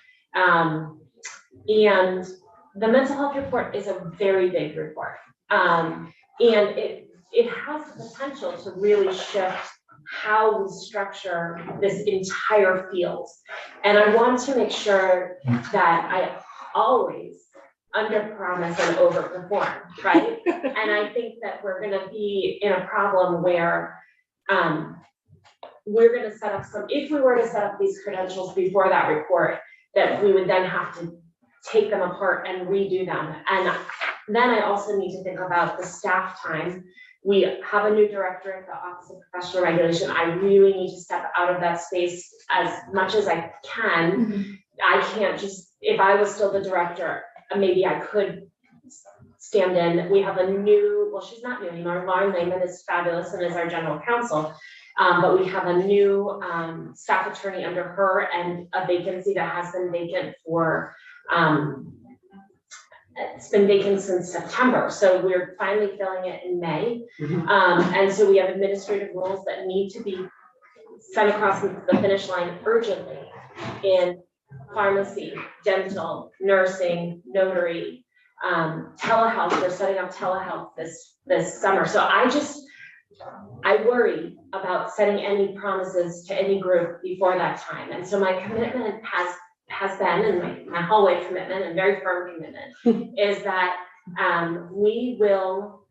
And the mental health report is a very big report. And it has the potential to really shift how we structure this entire field. And I want to make sure that I always underpromise and overperform, right? And I think that we're gonna be in a problem where we're gonna set up if we were to set up these credentials before that report, that we would then have to take them apart and redo them. And then I also need to think about the staff time. We have a new director at the Office of Professional Regulation. I really need to step out of that space as much as I can. I can't just, if I was still the director, maybe I could stand in. We have a new, well, she's not new anymore. Lauren Lehman is fabulous and is our general counsel. But we have a new staff attorney under her and a vacancy that has been vacant for, it's been vacant since September. So we're finally filling it in May. And so we have administrative roles that need to be sent across the finish line urgently in pharmacy, dental, nursing, notary, telehealth. We're setting up telehealth this summer. So I worry about setting any promises to any group before that time. And so my commitment has been, and my hallway commitment and very firm commitment is that we will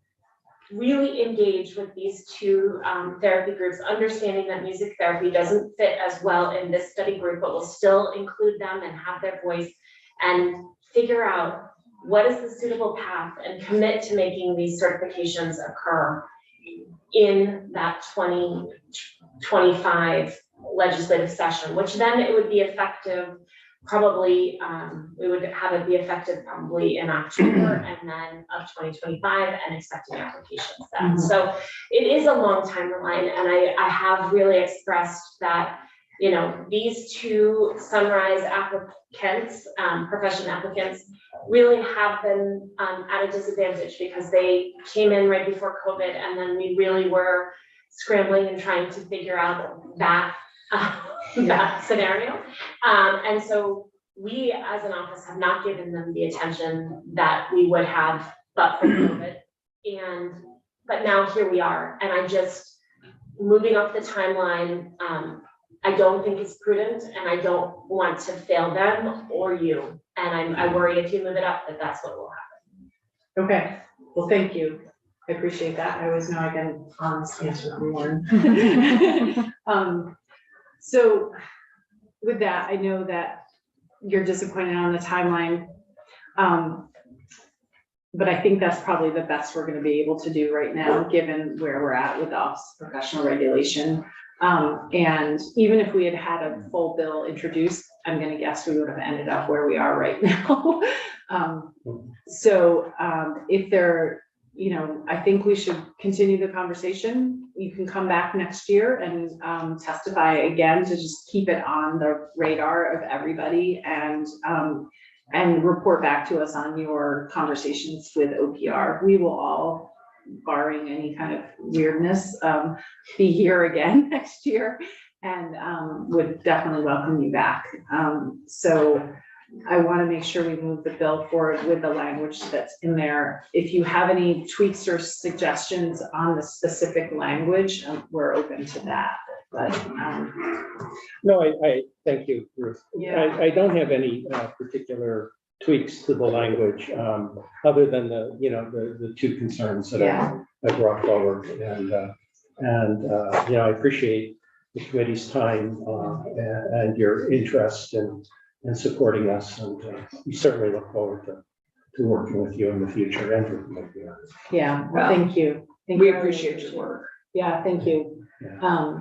really engage with these two therapy groups, understanding that music therapy doesn't fit as well in this study group, but we'll still include them and have their voice and figure out what is the suitable path and commit to making these certifications occur in that 2025 legislative session, which then it would be effective probably, we would have it be effective probably in October and then of 2025 and expecting applications then. So it is a long timeline, and I have really expressed that, you know, these two Sunrise applicants, profession applicants, really have been at a disadvantage because they came in right before COVID, and then we really were scrambling and trying to figure out that that scenario. And so we as an office have not given them the attention that we would have but for COVID. But now here we are, and I just, moving up the timeline, I don't think it's prudent, and I don't want to fail them or you. And I worry if you move it up, that's what will happen. Okay, well, thank you. I appreciate that. I always know I get an honest answer from Lauren. So with that, I know that you're disappointed on the timeline. But I think that's probably the best we're going to be able to do right now, given where we're at with the Office of Professional Regulation. And even if we had had a full bill introduced, I'm going to guess we would have ended up where we are right now. If there, you know, I think we should continue the conversation. You can come back next year and testify again to just keep it on the radar of everybody and report back to us on your conversations with OPR. We will all, barring any kind of weirdness, be here again next year and would definitely welcome you back. So I want to make sure we move the bill forward with the language that's in there. If you have any tweaks or suggestions on the specific language, we're open to that. But No, I thank you, Ruth. Yeah. I don't have any particular tweaks to the language, other than the two concerns that I brought forward. I appreciate the committee's time and your interest in supporting us. And we certainly look forward to working with you in the future and working with you. Yeah, Well, thank you. Thank We you. appreciate your work. Yeah, thank you. Yeah.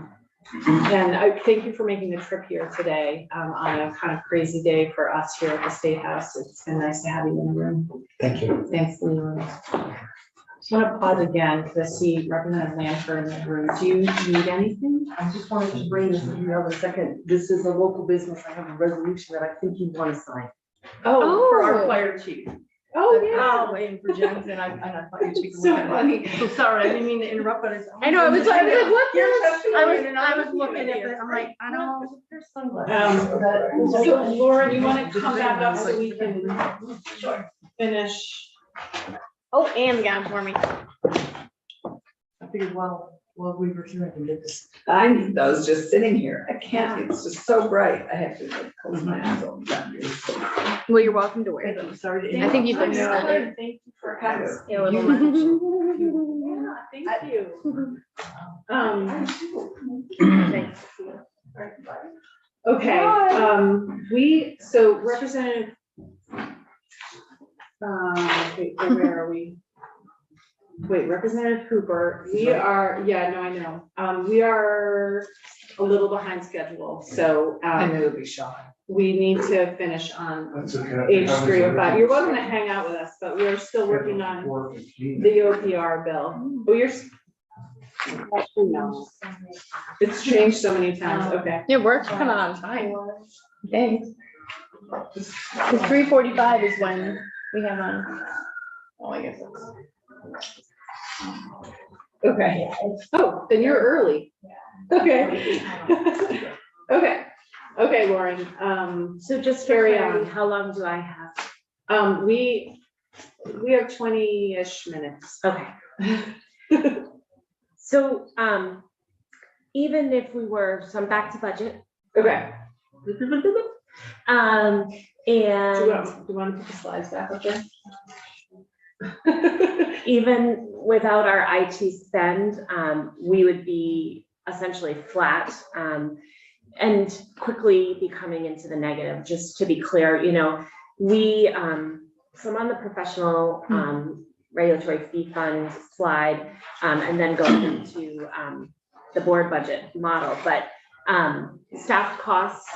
And I thank you for making the trip here today, on a kind of crazy day for us here at the State House. It's been nice to have you in the room. Thank you. Thanks, Leland. Just want to pause again because I see Representative Lanford in the room. Do you need anything? I just wanted to bring this to you a second. This is a local business. I have a resolution that I think you want to sign. Oh, For our Oh. fire chief. oh, yeah. Waiting for Jens and I thought you'd take a So look at it. funny. So sorry, I didn't mean to interrupt, but it's. I know, I was like, what You're this? testimony I was looking at it, I'm like, I don't know. There's sunglasses. So Laura, you want to come back up so we can finish? Oh, Anne got it for me. I figured, well, we were here, I can get this. I need those just sitting here. I can't, it's just so bright. I have to like close my eyes all the time. Well, you're welcome to wear them. I'm sorry to I think you interrupt. look I'm stunning. sorry. Thank you for having us. Yeah, a little much. Yeah, thank you. Thanks. Okay, so Representative. Wait, where are we? Wait, Representative Hooper, we are, yeah, no, I know. We are a little behind schedule, so, I knew it'd be shy. we need to finish on That's okay. H305. You're welcome to hang out with us, but we're still working on the OPR bill. Oh, actually, no. It's changed so many times, okay. It works kind of on time. Thanks. Because 3:45 is when we have on. Oh, I guess it's. Okay. Oh, then you're early. Okay. Okay, Lauren, So just Carry carry on. on, how long do I have? we have 20-ish minutes. Okay. So, even if we were, so I'm back to budget. Okay. And. Do you want to put the slides back up there? Even without our IT spend, we would be essentially flat, and quickly becoming into the negative. Just to be clear, we, so I'm on the professional regulatory fee fund slide, and then go into the board budget model, but staff costs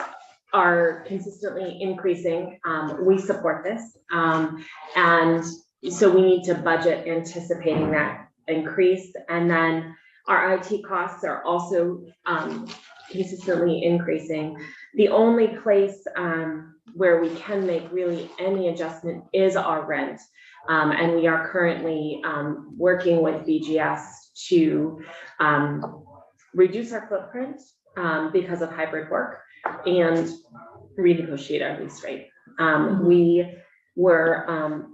are consistently increasing. We support this, and so we need to budget anticipating that increase. And then our IT costs are also consistently increasing. The only place where we can make really any adjustment is our rent. And we are currently working with BGS to reduce our footprint because of hybrid work and renegotiate our lease rate. We were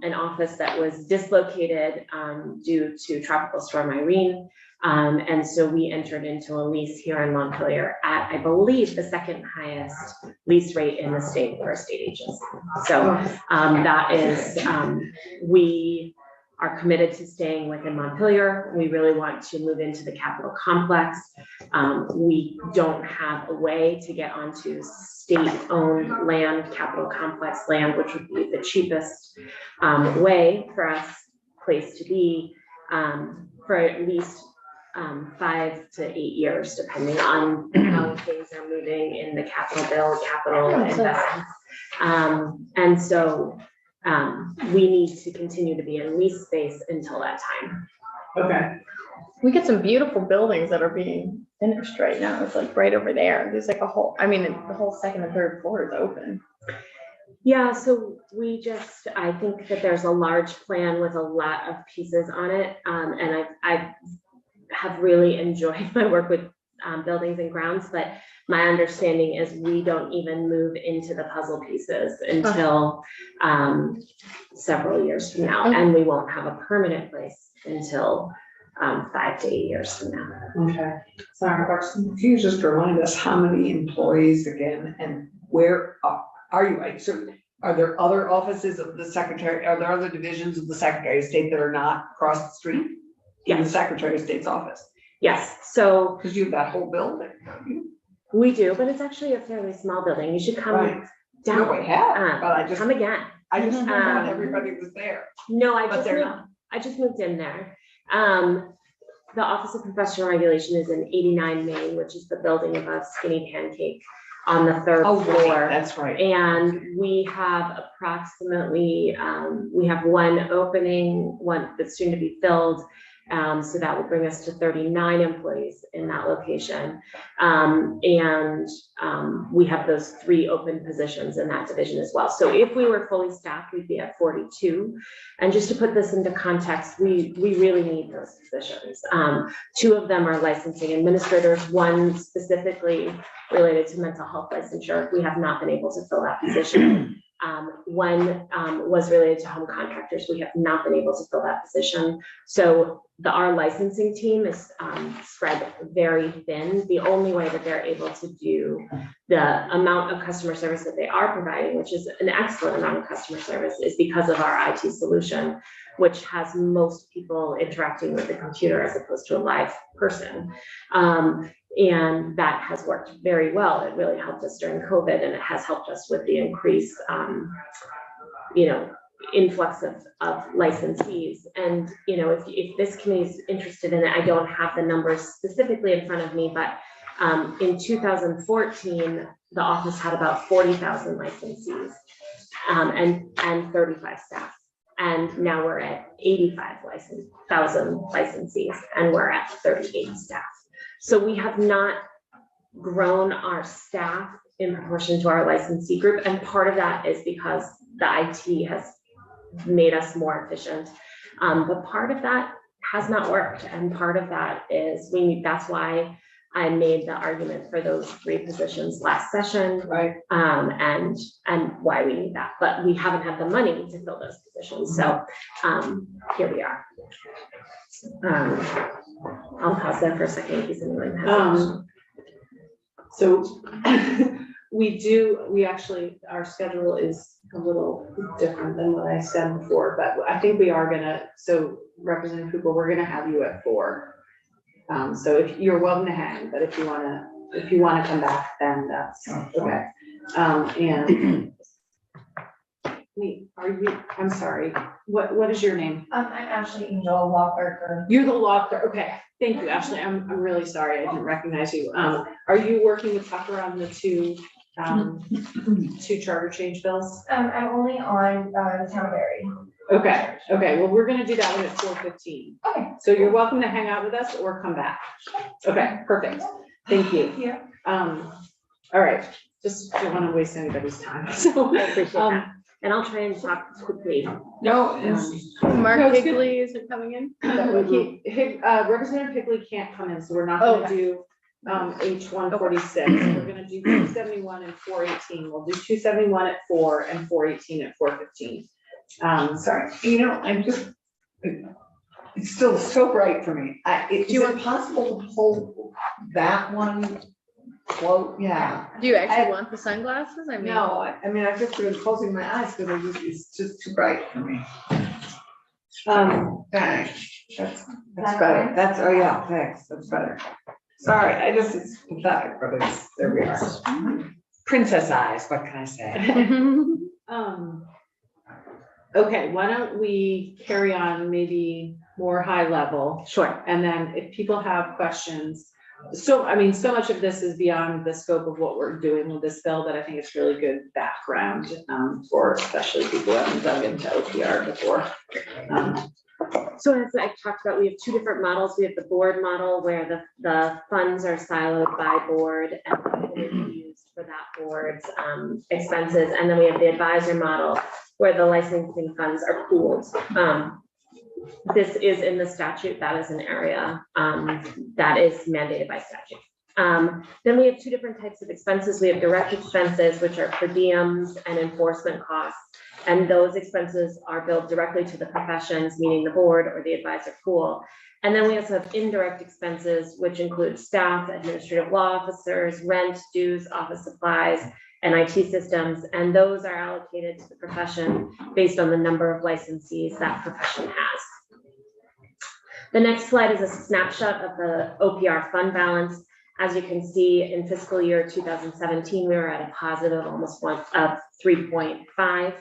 an office that was dislocated due to Tropical Storm Irene. And so we entered into a lease here in Montpelier at, I believe, the second highest lease rate in the state for a state agency. So that is, we are committed to staying within Montpelier. We really want to move into the Capitol complex. We don't have a way to get onto state-owned land, Capitol complex land, which would be the cheapest way for us, place to be for at least 5 to 8 years, depending on how things are moving in the capital bill, capital investments. And so we need to continue to be in lease space until that time. Okay. We get some beautiful buildings that are being finished right now. It's like right over there. There's like a whole, I mean, the whole second and third floor is open. Yeah, so we just, I think that there's a large plan with a lot of pieces on it. And I have really enjoyed my work with buildings and grounds, but my understanding is we don't even move into the puzzle pieces until several years from now, and we won't have a permanent place until 5 to 8 years from now. Okay. Sorry. Can you just remind us how many employees again and where are you? So Are there other offices of the secretary, are there other divisions of the Secretary of State that are not across the street? In the Yes. Secretary of State's office, Yes, so because you have that whole building. we do, but it's actually a fairly small building. You should come Right. No, down. we have, but I just, Come again. I just Um, thought everybody was there, No, but they're not. I just moved in there. The Office of Professional Regulation is in 89 Main, which is the building above Skinny Pancake on the third Oh, right, floor. that's right. And we have approximately, we have one opening, one that's soon to be filled. So that will bring us to 39 employees in that location. We have those 3 open positions in that division as well. So if we were fully staffed, we'd be at 42. And just to put this into context, we really need those positions. 2 of them are licensing administrators, one specifically related to mental health licensure. We have not been able to fill that position. One was related to home contractors. We have not been able to fill that position. So our licensing team is spread very thin. The only way that they're able to do the amount of customer service that they are providing, which is an excellent amount of customer service, is because of our IT solution, which has most people interacting with the computer as opposed to a live person. And that has worked very well. It really helped us during COVID, and it has helped us with the increased, influx of licensees. And, if this committee is interested in it, I don't have the numbers specifically in front of me, but in 2014, the office had about 40,000 licensees and 35 staff. And now we're at 85,000 licensees, and we're at 38 staff. So we have not grown our staff in proportion to our licensee group. And part of that is because the IT has made us more efficient. But part of that has not worked. And part of that is that's why I made the argument for those 3 positions last session. Right. And why we need that, but we haven't had the money to fill those positions. So here we are. I'll pause there for a second in case anyone has. So we actually, our schedule is a little different than what I said before, but I think we are so Representative Cooper, we're gonna have you at 4. So if you're welcome to hang, but if you wanna come back, then that's okay. And wait, I'm sorry, what is your name? I'm Ashley Angel, law clerk. You're the law clerk, okay, thank you, Ashley, I'm really sorry, I didn't recognize you. Are you working with Tucker on the 2 charter change bills? I'm only on the town of Barry. Okay, well, we're gonna do that one at 4:15. Okay. So you're welcome to hang out with us or come back. Okay, perfect, thank you. Yeah. All right, just don't wanna waste anybody's time, so. I appreciate that. And I'll try and talk quickly. No, Mark No, it's good. Higley isn't coming in? Representative Pigley can't come in, so we're not gonna do H 146. We're gonna do 271 and 418. We'll do 271 at 4 and 418 at 4:15. sorry, I'm just, it's still so bright for me. Is it possible to hold that one quote? Yeah. Do you actually want the sunglasses? I mean. No, I've just been closing my eyes because it's just too bright for me. Thanks. That's better. Oh yeah, thanks. That's better. Sorry, it's pathetic, but there we are. Princess eyes, what can I say? Okay, why don't we carry on maybe more high level? Sure. And then if people have questions, so much of this is beyond the scope of what we're doing with this bill, but I think it's really good background for especially people who haven't dug into OPR before. So as I talked about, we have 2 different models. We have the board model where the funds are siloed by board and used for that board's expenses. And then we have the advisor model where the licensing funds are pooled. This is in the statute. That is an area that is mandated by statute. Then we have 2 different types of expenses. We have direct expenses, which are per diems and enforcement costs. And those expenses are billed directly to the professions, meaning the board or the advisor pool. And then we also have indirect expenses, which include staff, administrative law officers, rent, dues, office supplies, and IT systems, and those are allocated to the profession based on the number of licensees that profession has. The next slide is a snapshot of the OPR fund balance. As you can see, in fiscal year 2017, we were at a positive almost 3.5.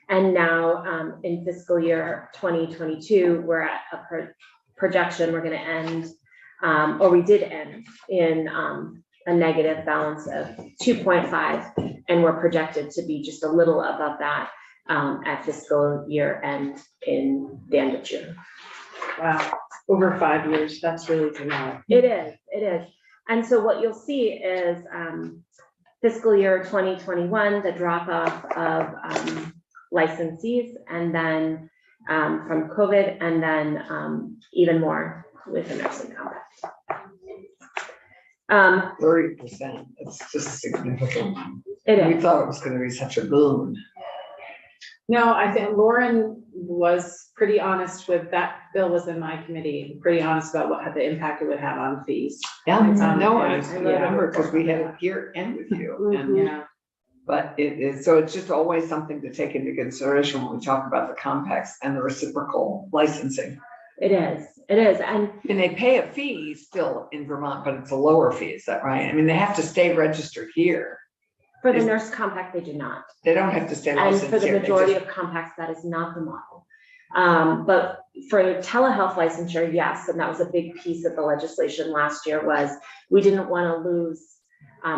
And now in fiscal year 2022, we're at a projection, we're gonna end, or we did end in a negative balance of 2.5, and we're projected to be just a little above that at fiscal year end in the end of June. Wow, over 5 years, that's really dramatic. It is. And so what you'll see is fiscal year 2021, the drop off of licensees, and then from COVID, and then even more with the nursing compact. 30%, it's just significant. It We is. thought it was gonna be such a boon. No, I think Lauren was pretty honest with that. Bill was in my committee, pretty honest about what the impact it would have on fees. Yeah, no, I Yeah. remember, because we had it here and with you, and, Yeah. but it is, so it's just always something to take into consideration when we talk about the compacts and the reciprocal licensing. It is. And they pay a fee still in Vermont, but it's a lower fee, is that right? I mean, they have to stay registered here. for the nurse compact, they do not. They don't have to stay And licensed for the here. They majority just- of compacts, that is not the model. But for telehealth licensure, yes, and that was a big piece of the legislation last year, was we didn't want to lose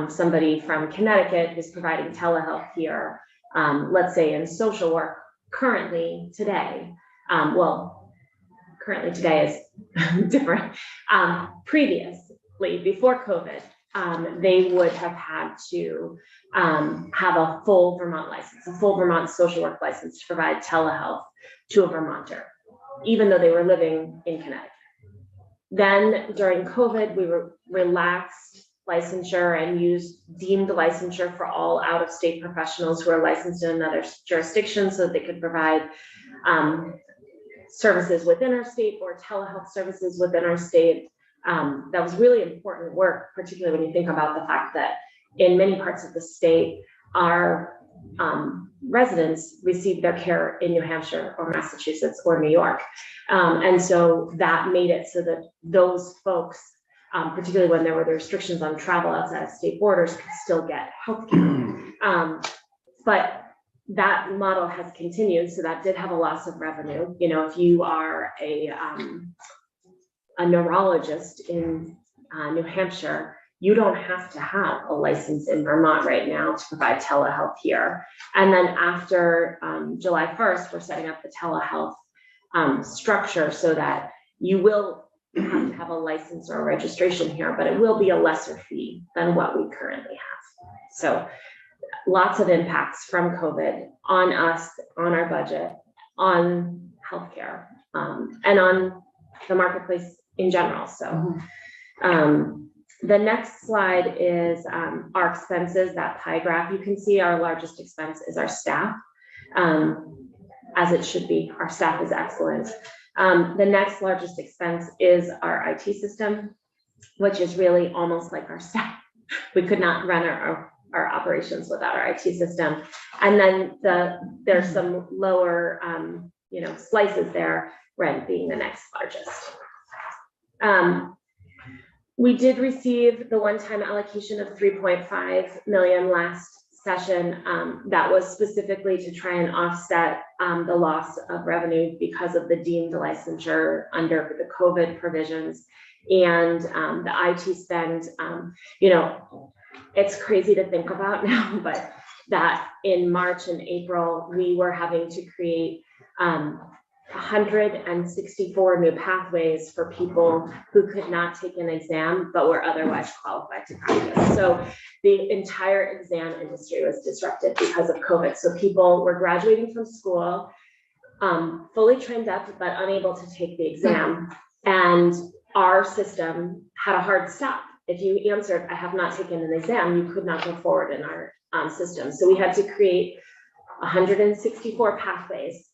somebody from Connecticut who's providing telehealth here, let's say in social work currently today. Currently today is different. Previously, before COVID, they would have had to have a full Vermont license, a full Vermont social work license to provide telehealth to a Vermonter, even though they were living in Connecticut. Then during COVID, we relaxed licensure and deemed licensure for all out-of-state professionals who are licensed in another jurisdiction, so that they could provide services within our state or telehealth services within our state. That was really important work, particularly when you think about the fact that in many parts of the state, our residents receive their care in New Hampshire or Massachusetts or New York. And so that made it so that those folks, particularly when there were the restrictions on travel outside of state borders, could still get healthcare. But that model has continued, so that did have a loss of revenue. You know, if you are a neurologist in New Hampshire, you don't have to have a license in Vermont right now to provide telehealth here. And then after July 1st, we're setting up the telehealth structure so that you will have to have a license or a registration here, but it will be a lesser fee than what we currently have. So lots of impacts from COVID on us, on our budget, on healthcare, and on the marketplace in general. So the next slide is our expenses, that pie graph. You can see our largest expense is our staff, as it should be. Our staff is excellent. The next largest expense is our IT system, which is really almost like our staff. We could not run our operations without our IT system. And then there's some lower slices there, rent being the next largest. We did receive the one-time allocation of 3.5 million last session. That was specifically to try and offset the loss of revenue because of the deemed licensure under the COVID provisions and the IT spend. It's crazy to think about now, but that in March and April, we were having to create 164 new pathways for people who could not take an exam but were otherwise qualified to practice. So the entire exam industry was disrupted because of COVID. So people were graduating from school, fully trained up but unable to take the exam, and our system had a hard stop. If you answered, "I have not taken an exam," you could not go forward in our system. So we had to create 164 pathways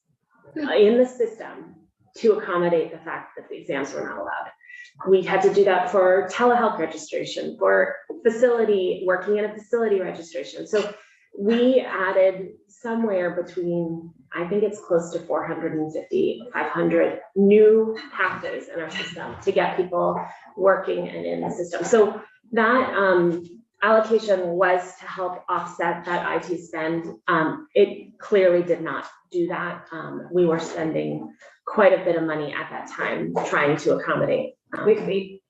in the system to accommodate the fact that the exams were not allowed. We had to do that for telehealth registration, for working in a facility registration. So we added somewhere between, I think it's close to 450, 500 new paths in our system to get people working and in the system. So that allocation was to help offset that IT spend. It clearly did not do that. We were spending quite a bit of money at that time trying to accommodate. Wait,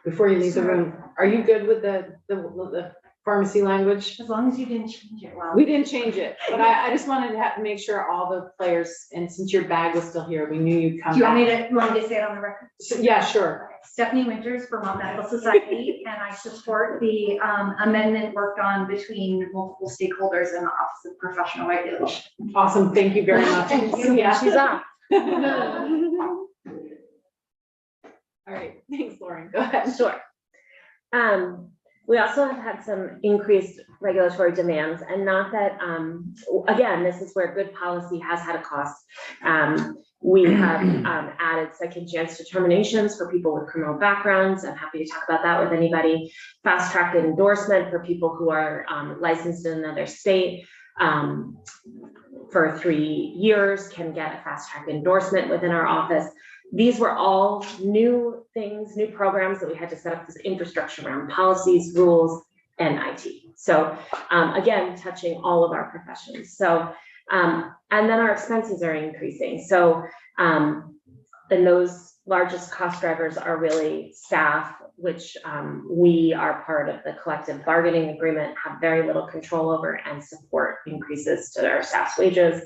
before you leave the room, are you good with the pharmacy language? As long as you didn't change it, well. We didn't change it, but I just wanted to have to make sure all the players, and since your bag was still here, we knew you'd come Do you want me back. to, say it on the record? Yeah, sure. Stephanie Winters, Vermont Medical Society, and I support the amendment worked on between multiple stakeholders in the Office of Professional Regulation. Awesome, thank you very much. Thank you. Yeah. She's off. All right, thanks, Lauren, go ahead. Sure. We also have had some increased regulatory demands, and not that, again, this is where good policy has had a cost. We have added second chance determinations for people with criminal backgrounds. I'm happy to talk about that with anybody. Fast track endorsement for people who are licensed in another state for 3 years can get a fast track endorsement within our office. These were all new things, new programs that we had to set up this infrastructure around policies, rules, and IT. So again, touching all of our professions. So, and then our expenses are increasing. So, and those largest cost drivers are really staff, which we are part of the collective bargaining agreement, have very little control over, and support increases to our staff's wages.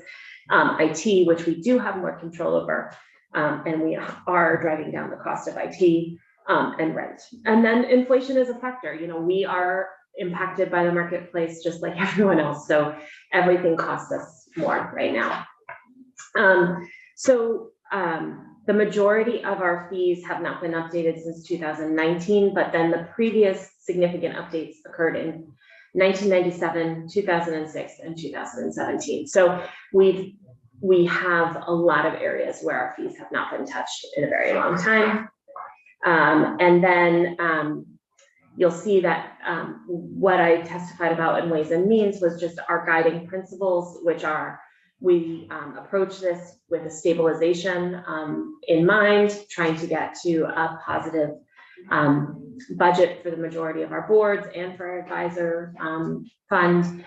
IT, which we do have more control over. And we are driving down the cost of IT and rent. And then inflation is a factor. You know, we are impacted by the marketplace just like everyone else. So everything costs us more right now. The majority of our fees have not been updated since 2019, but then the previous significant updates occurred in 1997, 2006, and 2017. So we have a lot of areas where our fees have not been touched in a very long time. And then you'll see that what I testified about in Ways and Means was just our guiding principles, which are we approach this with a stabilization in mind, trying to get to a positive budget for the majority of our boards and for our advisor fund.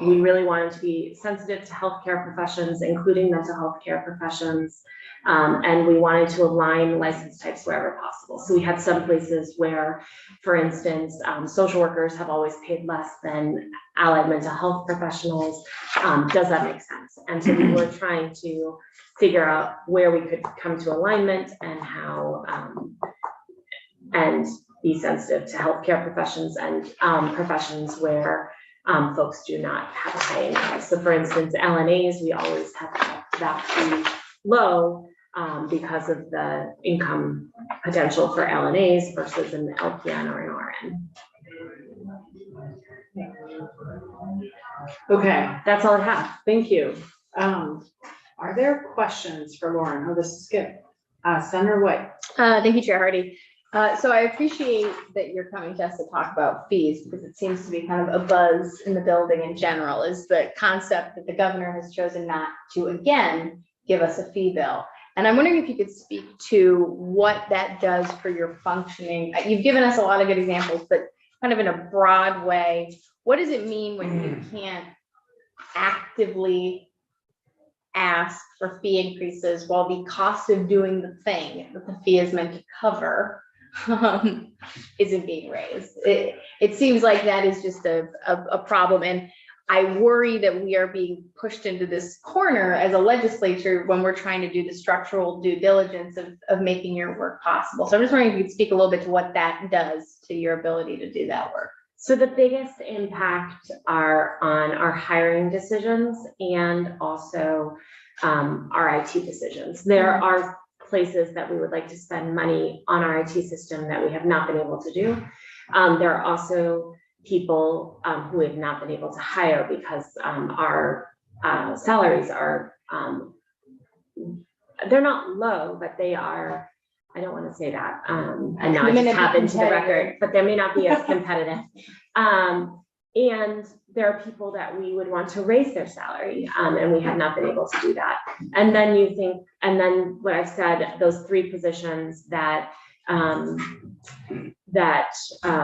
We really wanted to be sensitive to healthcare professions, including mental health care professions. And we wanted to align license types wherever possible. So we had some places where, for instance, social workers have always paid less than allied mental health professionals. Does that make sense? And so we were trying to figure out where we could come to alignment and how, and be sensitive to healthcare professions and professions where folks do not have a high income. So for instance, LNAs, we always have kept that fee low because of the income potential for LNAs versus an LPN or an RN. Okay, That's all I have. thank you. Are there questions for Lauren? Oh, this is good. Senator White. Thank you, Chair Hardy. So I appreciate that you're coming to us to talk about fees, because it seems to be kind of a buzz in the building in general, is the concept that the governor has chosen not to again give us a fee bill. And I'm wondering if you could speak to what that does for your functioning. You've given us a lot of good examples, but kind of in a broad way, what does it mean when you can't actively ask for fee increases while the cost of doing the thing that the fee is meant to cover isn't being raised? It seems like that is just a problem. And I worry that we are being pushed into this corner as a legislature when we're trying to do the structural due diligence of making your work possible. So I'm just wondering if you could speak a little bit to what that does to your ability to do that work. So the biggest impact are on our hiring decisions and also our IT decisions. There are places that we would like to spend money on our IT system that we have not been able to do. There are also people who have not been able to hire because our salaries are, they're not low, but they are, I don't want to say that, and now I just happened to the record, but they may not be as competitive. And there are people that we would want to raise their salary, and we have not been able to do that. And then you think, and then what I've said, those 3 positions that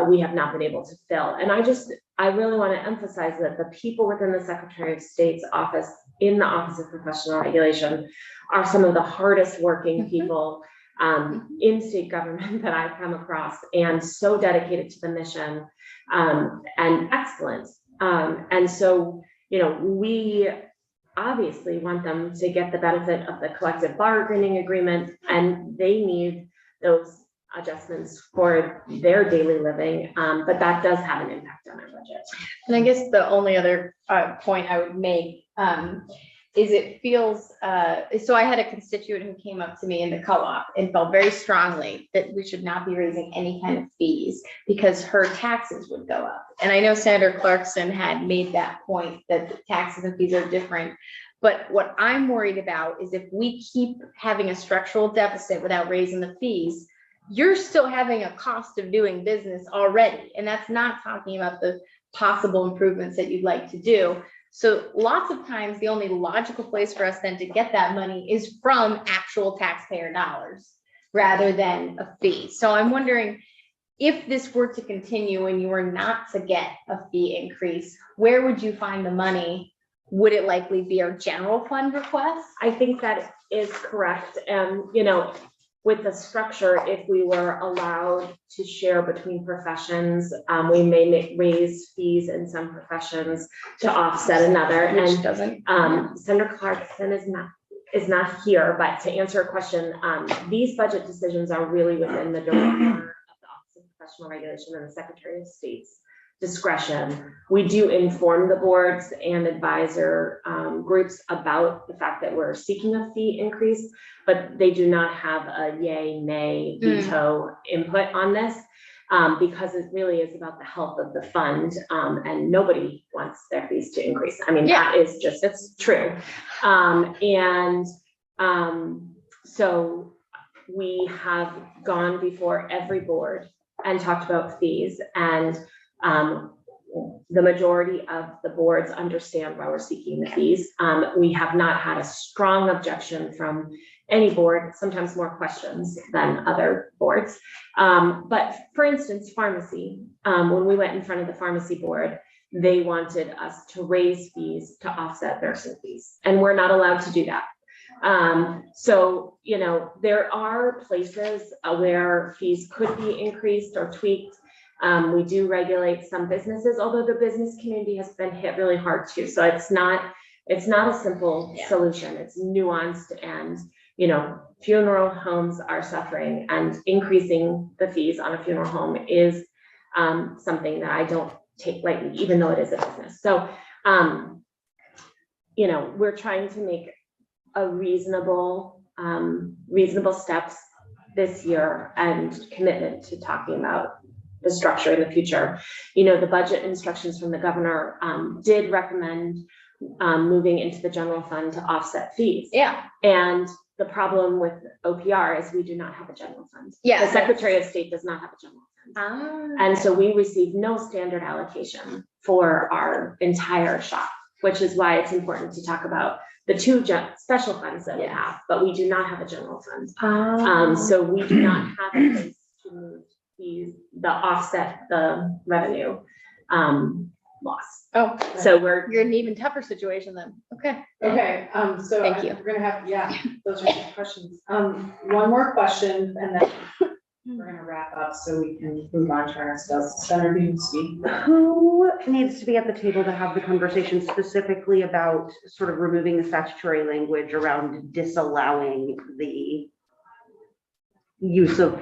we have not been able to fill. And I really want to emphasize that the people within the Secretary of State's office, in the Office of Professional Regulation, are some of the hardest working people in state government that I've come across, and so dedicated to the mission, and excellent. And so, we obviously want them to get the benefit of the collective bargaining agreement, and they need those adjustments for their daily living, but that does have an impact on our budget. And I guess the only other point I would make is it feels, so I had a constituent who came up to me in the co-op and felt very strongly that we should not be raising any kind of fees because her taxes would go up. And I know Senator Clarkson had made that point that the taxes and fees are different. But what I'm worried about is if we keep having a structural deficit without raising the fees, you're still having a cost of doing business already. And that's not talking about the possible improvements that you'd like to do. So lots of times the only logical place for us then to get that money is from actual taxpayer dollars rather than a fee. So I'm wondering if this were to continue and you were not to get a fee increase, where would you find the money? Would it likely be our general fund request? I think that is correct. And, with the structure, if we were allowed to share between professions, we may raise fees in some professions to offset another. Which and doesn't. Senator Clarkson is not here, but to answer your question, these budget decisions are really within the director of the Office of Professional Regulation and the Secretary of State's discretion. We do inform the boards and advisor groups about the fact that we're seeking a fee increase, but they do not have a yay, nay, veto input on this, because it really is about the health of the fund, and nobody wants their fees to increase. I mean, that is just, it's true. So we have gone before every board and talked about fees, and the majority of the boards understand why we're seeking the fees. We have not had a strong objection from any board, sometimes more questions than other boards. But for instance, pharmacy, when we went in front of the pharmacy board, they wanted us to raise fees to offset nursing fees, and we're not allowed to do that. So, there are places where fees could be increased or tweaked. We do regulate some businesses, although the business community has been hit really hard too. So it's not a simple solution. It's nuanced, and funeral homes are suffering, and increasing the fees on a funeral home is something that I don't take lightly, even though it is a business. So we're trying to make a reasonable steps this year and commitment to talking about the structure in the future. The budget instructions from the governor did recommend moving into the general fund to offset fees. Yeah. And the problem with OPR is we do not have a general fund. Yeah. The Secretary of State does not have a general fund. And so we receive no standard allocation for our entire shop, which is why it's important to talk about the 2 special funds that we have, but we do not have a general fund. So we do not have a place to move the offset the revenue loss. Oh, so you're in an even tougher situation then. Okay. Okay, so Thank you. we're gonna have, those are good questions. One more question and then we're gonna wrap up so we can move on to our next stuff. Senator Bielski. Who needs to be at the table to have the conversation specifically about sort of removing the statutory language around disallowing the use of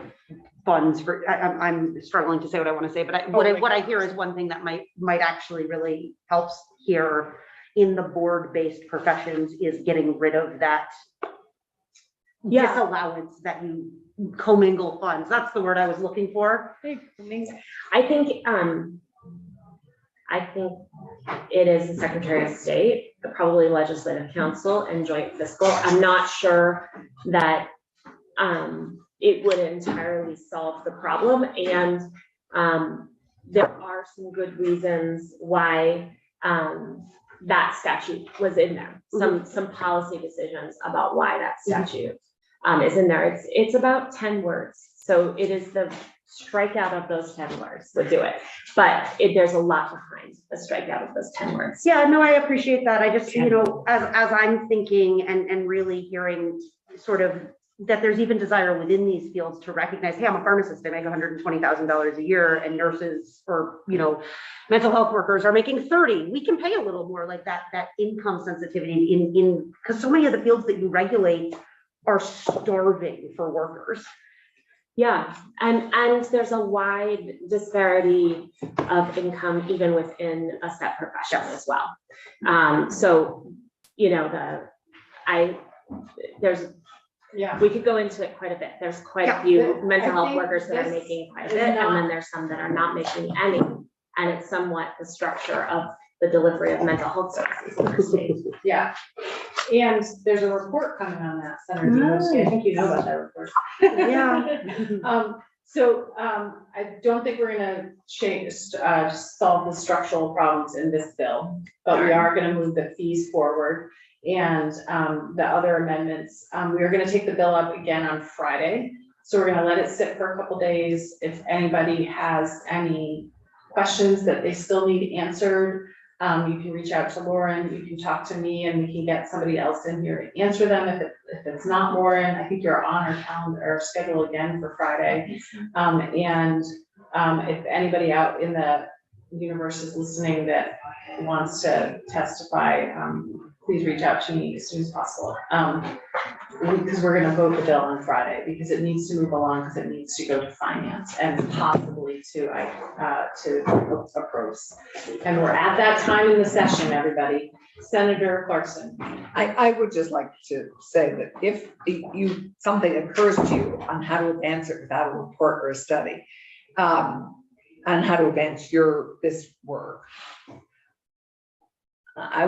funds for, I'm struggling to say what I want to say, but what I hear is one thing that might actually really help here in the board-based professions is getting rid of that disallowance that you commingle funds. That's the word I was looking for. I think it is the Secretary of State, probably Legislative Council and Joint Fiscal. I'm not sure that it would entirely solve the problem. And there are some good reasons why, that statute was in there. Some policy decisions about why that statute, is in there. It's about 10 words. So it is the strikeout of those 10 words would do it. But there's a lot behind the strikeout of those 10 words. Yeah, no, I appreciate that. I just, you know, as I'm thinking and really hearing sort of that there's even desire within these fields to recognize, hey, I'm a pharmacist, I make $120,000 a year, and nurses or, you know, mental health workers are making 30. We can pay a little more, like that income sensitivity in because so many of the fields that you regulate are starving for workers. Yeah, and there's a wide disparity of income even within a set profession as well. So, you know, we could go into it quite a bit. There's quite a few mental health workers that are making quite a bit, and then there's some that are not making any. And it's somewhat the structure of the delivery of mental health services in our state. Yeah, and there's a report coming on that, Senator Demos. I think you know about that report. Yeah. I don't think we're gonna solve the structural problems in this bill, but we are gonna move the fees forward. And the other amendments, we are gonna take the bill up again on Friday. So we're gonna let it sit for a couple days. If anybody has any questions that they still need answered, you can reach out to Lauren, you can talk to me, and we can get somebody else in here to answer them. If it's not Lauren, I think you're on our calendar or schedule again for Friday. If anybody out in the universe is listening that wants to testify, please reach out to me as soon as possible. Because we're gonna vote the bill on Friday, because it needs to move along, because it needs to go to finance and possibly to approves. And we're at that time in the session, everybody. Senator Clarkson. I would just like to say that if something occurs to you on how to advance it without a report or a study, on how to advance this work, I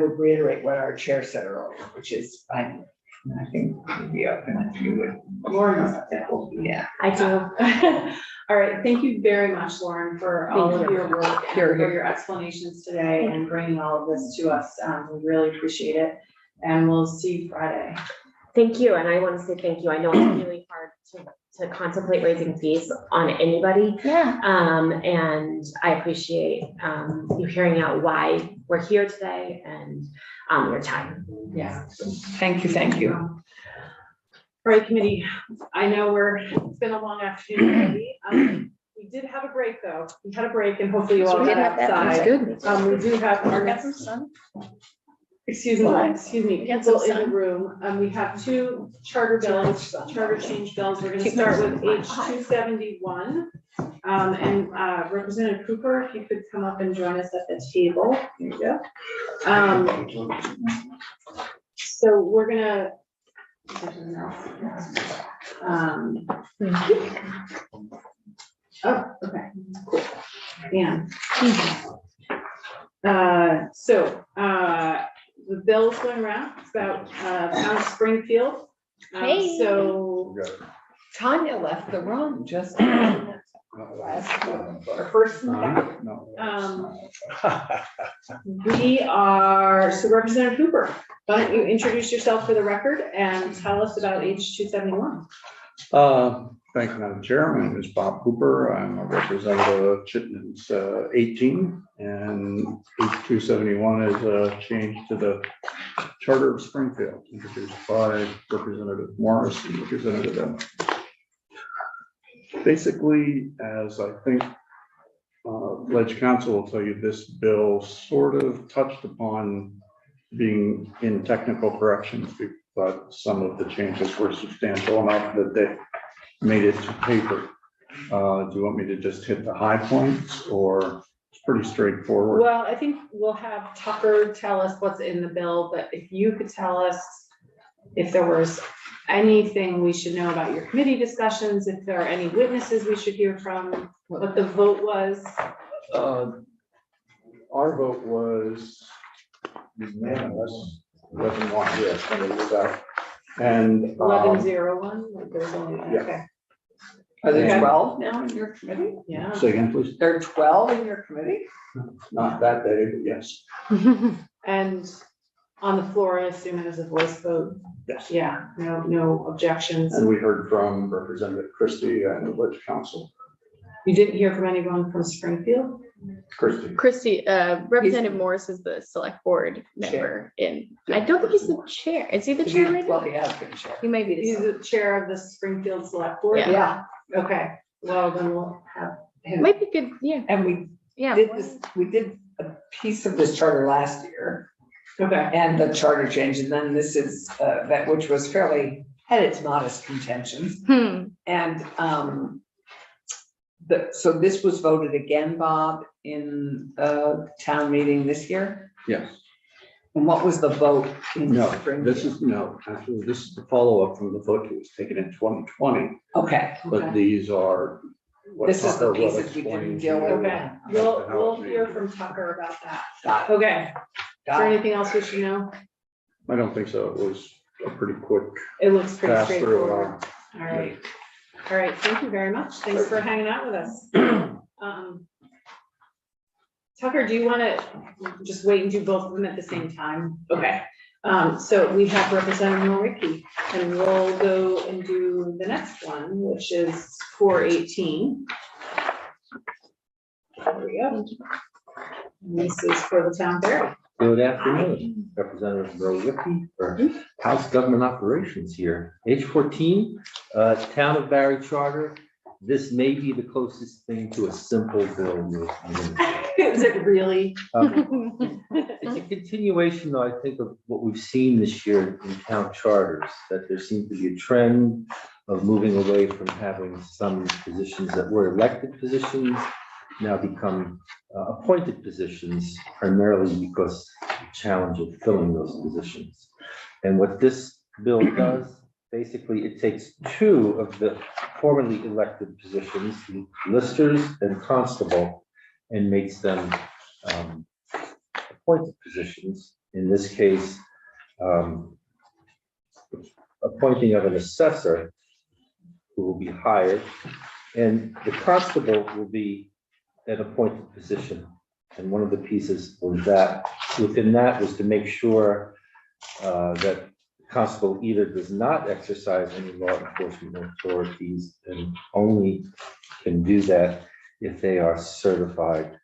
would reiterate what our chair said earlier, which is, I think we'd be open if you would. Lauren. Yeah. I do. All right, thank you very much, Lauren, for all of your work and for your explanations today and bringing all of this to us. We really appreciate it, and we'll see you Friday. Thank you, and I want to say thank you. I know it's really hard to contemplate raising fees on anybody. Yeah. And I appreciate you hearing out why we're here today and your time. Yeah. Thank you. All right, committee. I know it's been a long afternoon already. We did have a break though. We had a break, and hopefully you all got outside. We do have our some sun. Excuse me, people in the room. We have two charter change bills. We're gonna start with H 271. And Representative Cooper, if you could come up and join us at the table. Here you go. So we're gonna. Oh, okay, cool. And the bill's going around. It's about town of Springfield. Hey. So Tanya left the room just. first. We are, so Representative Cooper, why don't you introduce yourself for the record and tell us about H 271? Thank you, Madam Chair. My name is Bob Cooper. I'm a representative of Chittenden 18, and H 271 is a change to the Charter of Springfield, introduced by Representative Morris and Representative Evans. Basically, as I think Ledge Council will tell you, this bill sort of touched upon being in technical corrections, but some of the changes were substantial enough that they made it to paper. Do you want me to just hit the high points, or it's pretty straightforward? Well, I think we'll have Tucker tell us what's in the bill, but if you could tell us if there was anything we should know about your committee discussions, if there are any witnesses we should hear from, what the vote was. Our vote was unanimous, 11-1, yes, and it was out. And 11-0-1, like there's only, yeah. okay. Are there Okay. 12 now in your committee? Yeah. Say again, please. There are 12 in your committee? Not that day, but yes. And on the floor, I assume it is a voice vote. Yes. Yeah, no objections. And we heard from Representative Christie and the Ledge Council. You didn't hear from anyone from Springfield? Christie. Christy, Representative Morris is the select board member in, I don't think he's the chair. Is he the chair right Well, now? he has been chair. He may be the. He's the chair of the Springfield Select Board? Yeah. Yeah, Okay, well, then we'll have him. Might be good, yeah, and we yeah. did a piece of this charter last year Okay, and the charter change, and then this is, that which was fairly, had its modest contentions. And, so this was voted again, Bob, in town meeting this year? Yes. And what was the vote in No, Springfield? actually, this is the follow-up from the vote that was taken in 2020, Okay, but these are. what this is the Tucker will pieces we didn't explain deal to with. you. okay, we'll hear from Tucker about that. got it, Okay, is got there it. anything else we should know? I don't think so. It was a pretty quick It looks pretty pass through. straightforward. All right, thank you very much. Thanks for hanging out with us. Tucker, do you want to just wait and do both of them at the same time? Okay. So we have Representative Norwicki, and we'll go and do the next one, which is 418. There we go. And this is for the town fair. Good afternoon, Representative Rowicki for House Government Operations here. H14, Town of Barry Charter. This may be the closest thing to a simple bill. Is it really? It's a continuation, though, I think, of what we've seen this year in town charters, that there seems to be a trend of moving away from having some positions that were elected positions now become appointed positions, primarily because of the challenge of filling those positions. And what this bill does, basically, it takes two of the formerly elected positions, listers and constable, and makes them appointed positions. In this case, appointing of an assessor who will be hired, and the constable will be an appointed position. And one of the pieces was that, within that was to make sure that constable either does not exercise any law enforcement authorities and only can do that if they are certified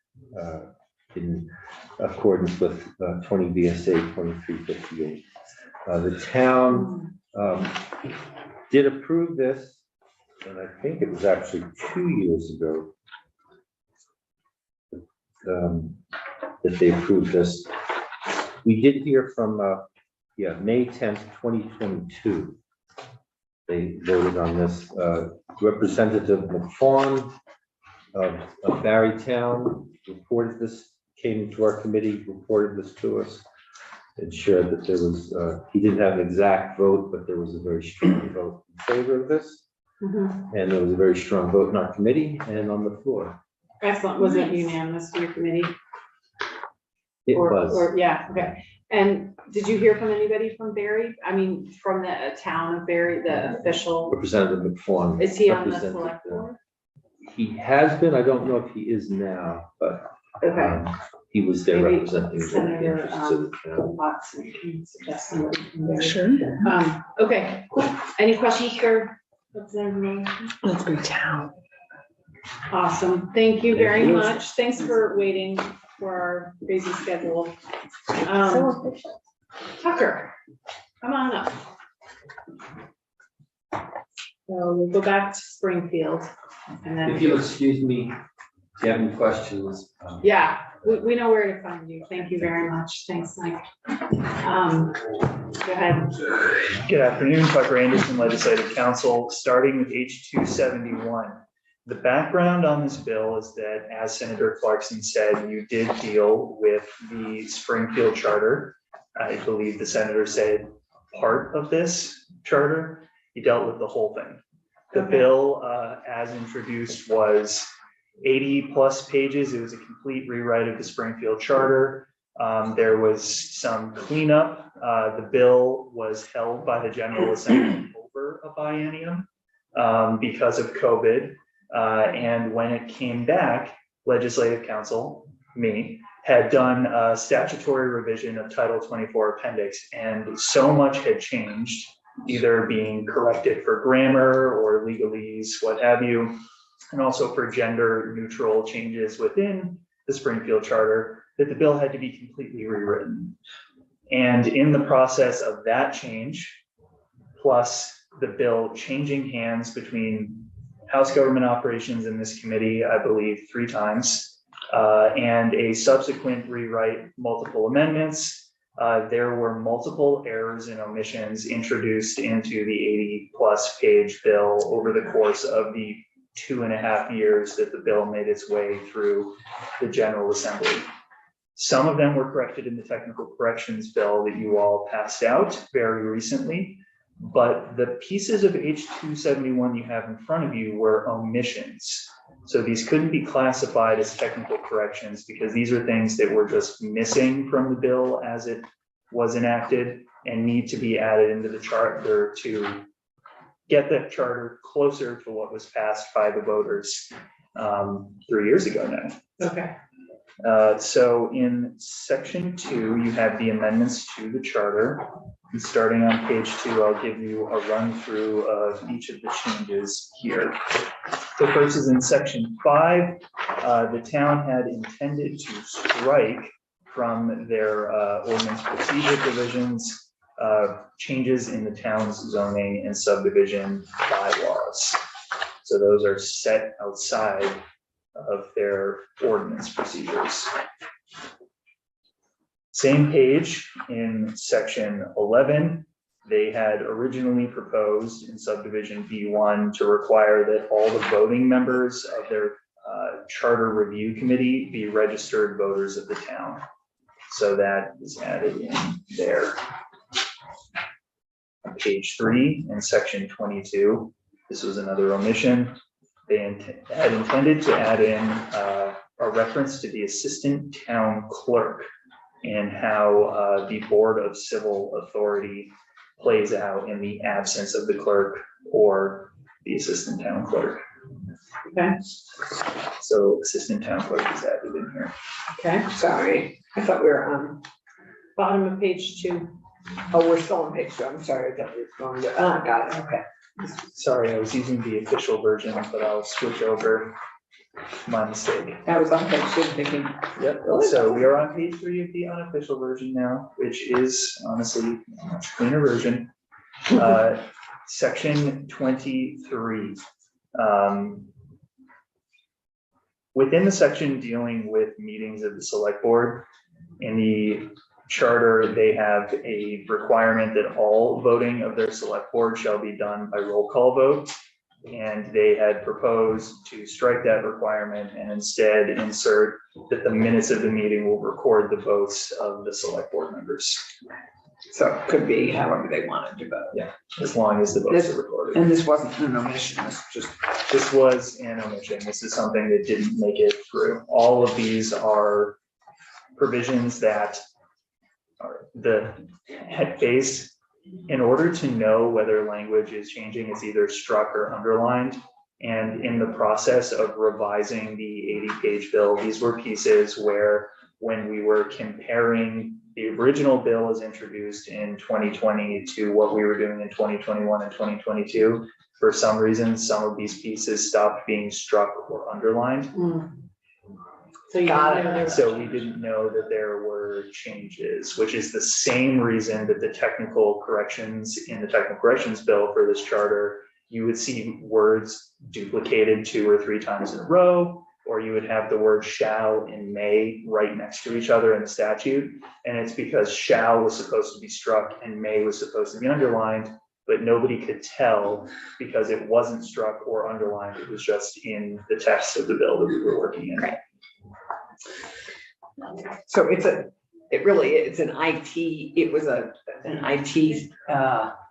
in accordance with 20 VSA 2358. The town did approve this, and I think it was actually 2 years ago that they approved this. We did hear from, May 10th, 2022. They voted on this. Representative McFawn of Barrytown reported this, came to our committee, reported this to us, and shared that there was, he didn't have an exact vote, but there was a very strong vote in favor of this. And there was a very strong vote in our committee and on the floor. Excellent. Was it unanimous to your committee? It Or- was. Or, yeah, okay. And did you hear from anybody from Barry? I mean, from the town of Barry, the official? Representative McFawn. Is he on the represented select them. board? He has been, I don't know if he is now, but Okay. he was there Maybe representing the Senator, interests of the town. Watson can suggest somebody from Barry. Sure. Okay, cool. Any questions for Representative? Let's go town. Awesome. Thank you very Thank you. much. Thanks for waiting for our crazy schedule. So efficient. Tucker, come on up. So we'll go back to Springfield and If then, you'll excuse me, if you have any questions. yeah, we know where to find you. Thank you very much. Thanks, Mike. Go ahead. Good afternoon, Tucker Anderson, Legislative Council, starting with H271. The background on this bill is that, as Senator Clarkson said, you did deal with the Springfield Charter. I believe the senator said part of this charter. You dealt with the whole thing. The Okay. bill, as introduced, was 80+ pages. It was a complete rewrite of the Springfield Charter. There was some cleanup. The bill was held by the General Assembly over a biennium. because of COVID. And when it came back, Legislative Council, me, had done a statutory revision of Title 24 Appendix, and so much had changed, either being corrected for grammar or legalese, what have you, and also for gender neutral changes within the Springfield Charter, that the bill had to be completely rewritten. And in the process of that change, plus the bill changing hands between House Government Operations in this committee, I believe 3 times, and a subsequent rewrite, multiple amendments, there were multiple errors and omissions introduced into the 80+ page bill over the course of the 2.5 years that the bill made its way through the General Assembly. Some of them were corrected in the technical corrections bill that you all passed out very recently, but the pieces of H271 you have in front of you were omissions. So these couldn't be classified as technical corrections because these are things that were just missing from the bill as it was enacted and need to be added into the charter to get that charter closer to what was passed by the voters 3 years ago now. Okay. So in section 2, you have the amendments to the charter. And starting on page 2, I'll give you a run through of each of the changes here. So first is in section 5, the town had intended to strike from their ordinance procedure provisions changes in the town's zoning and subdivision bylaws. So those are set outside of their ordinance procedures. Same page in section 11, they had originally proposed in subdivision B1 to require that all the voting members of their charter review committee be registered voters of the town. So that is added in there. On page 3 in section 22, this was another omission. They had intended to add in a reference to the assistant town clerk and how the Board of Civil Authority plays out in the absence of the clerk or the assistant town clerk. Okay. So assistant town clerk is added in here. Okay. Sorry, I thought we were on, Bottom of page 2. oh, we're still on page 2, I'm sorry, I thought we were going to, got it, okay. Sorry, I was using the official version, but I'll switch over. My mistake. That was on page 2, thinking. Yep, so we are on page 3 of the unofficial version now, which is honestly a much cleaner version. Section 23. Within the section dealing with meetings of the select board, in the charter, they have a requirement that all voting of their select board shall be done by roll call vote. And they had proposed to strike that requirement and instead insert that the minutes of the meeting will record the votes of the select board members. So it could be however they wanted to vote. Yeah, as long as the votes are recorded. And this wasn't an omission, This was an omission. This is something that didn't make it through. All of these are provisions that are the head base. In order to know whether language is changing, it's either struck or underlined. And in the process of revising the 80-page bill, these were pieces where when we were comparing the original bill as introduced in 2020 to what we were doing in 2021 and 2022, for some reason, some of these pieces stopped being struck or underlined. So you Got know it. So we didn't know that there were changes, which is the same reason that the technical corrections in the technical corrections bill for this charter, you would see words duplicated 2 or 3 times in a row, or you would have the word shall and may right next to each other in the statute. And it's because shall was supposed to be struck and may was supposed to be underlined, but nobody could tell because it wasn't struck or underlined. It was just in the text of the bill that we were working in. Right. So it's an IT, it was an IT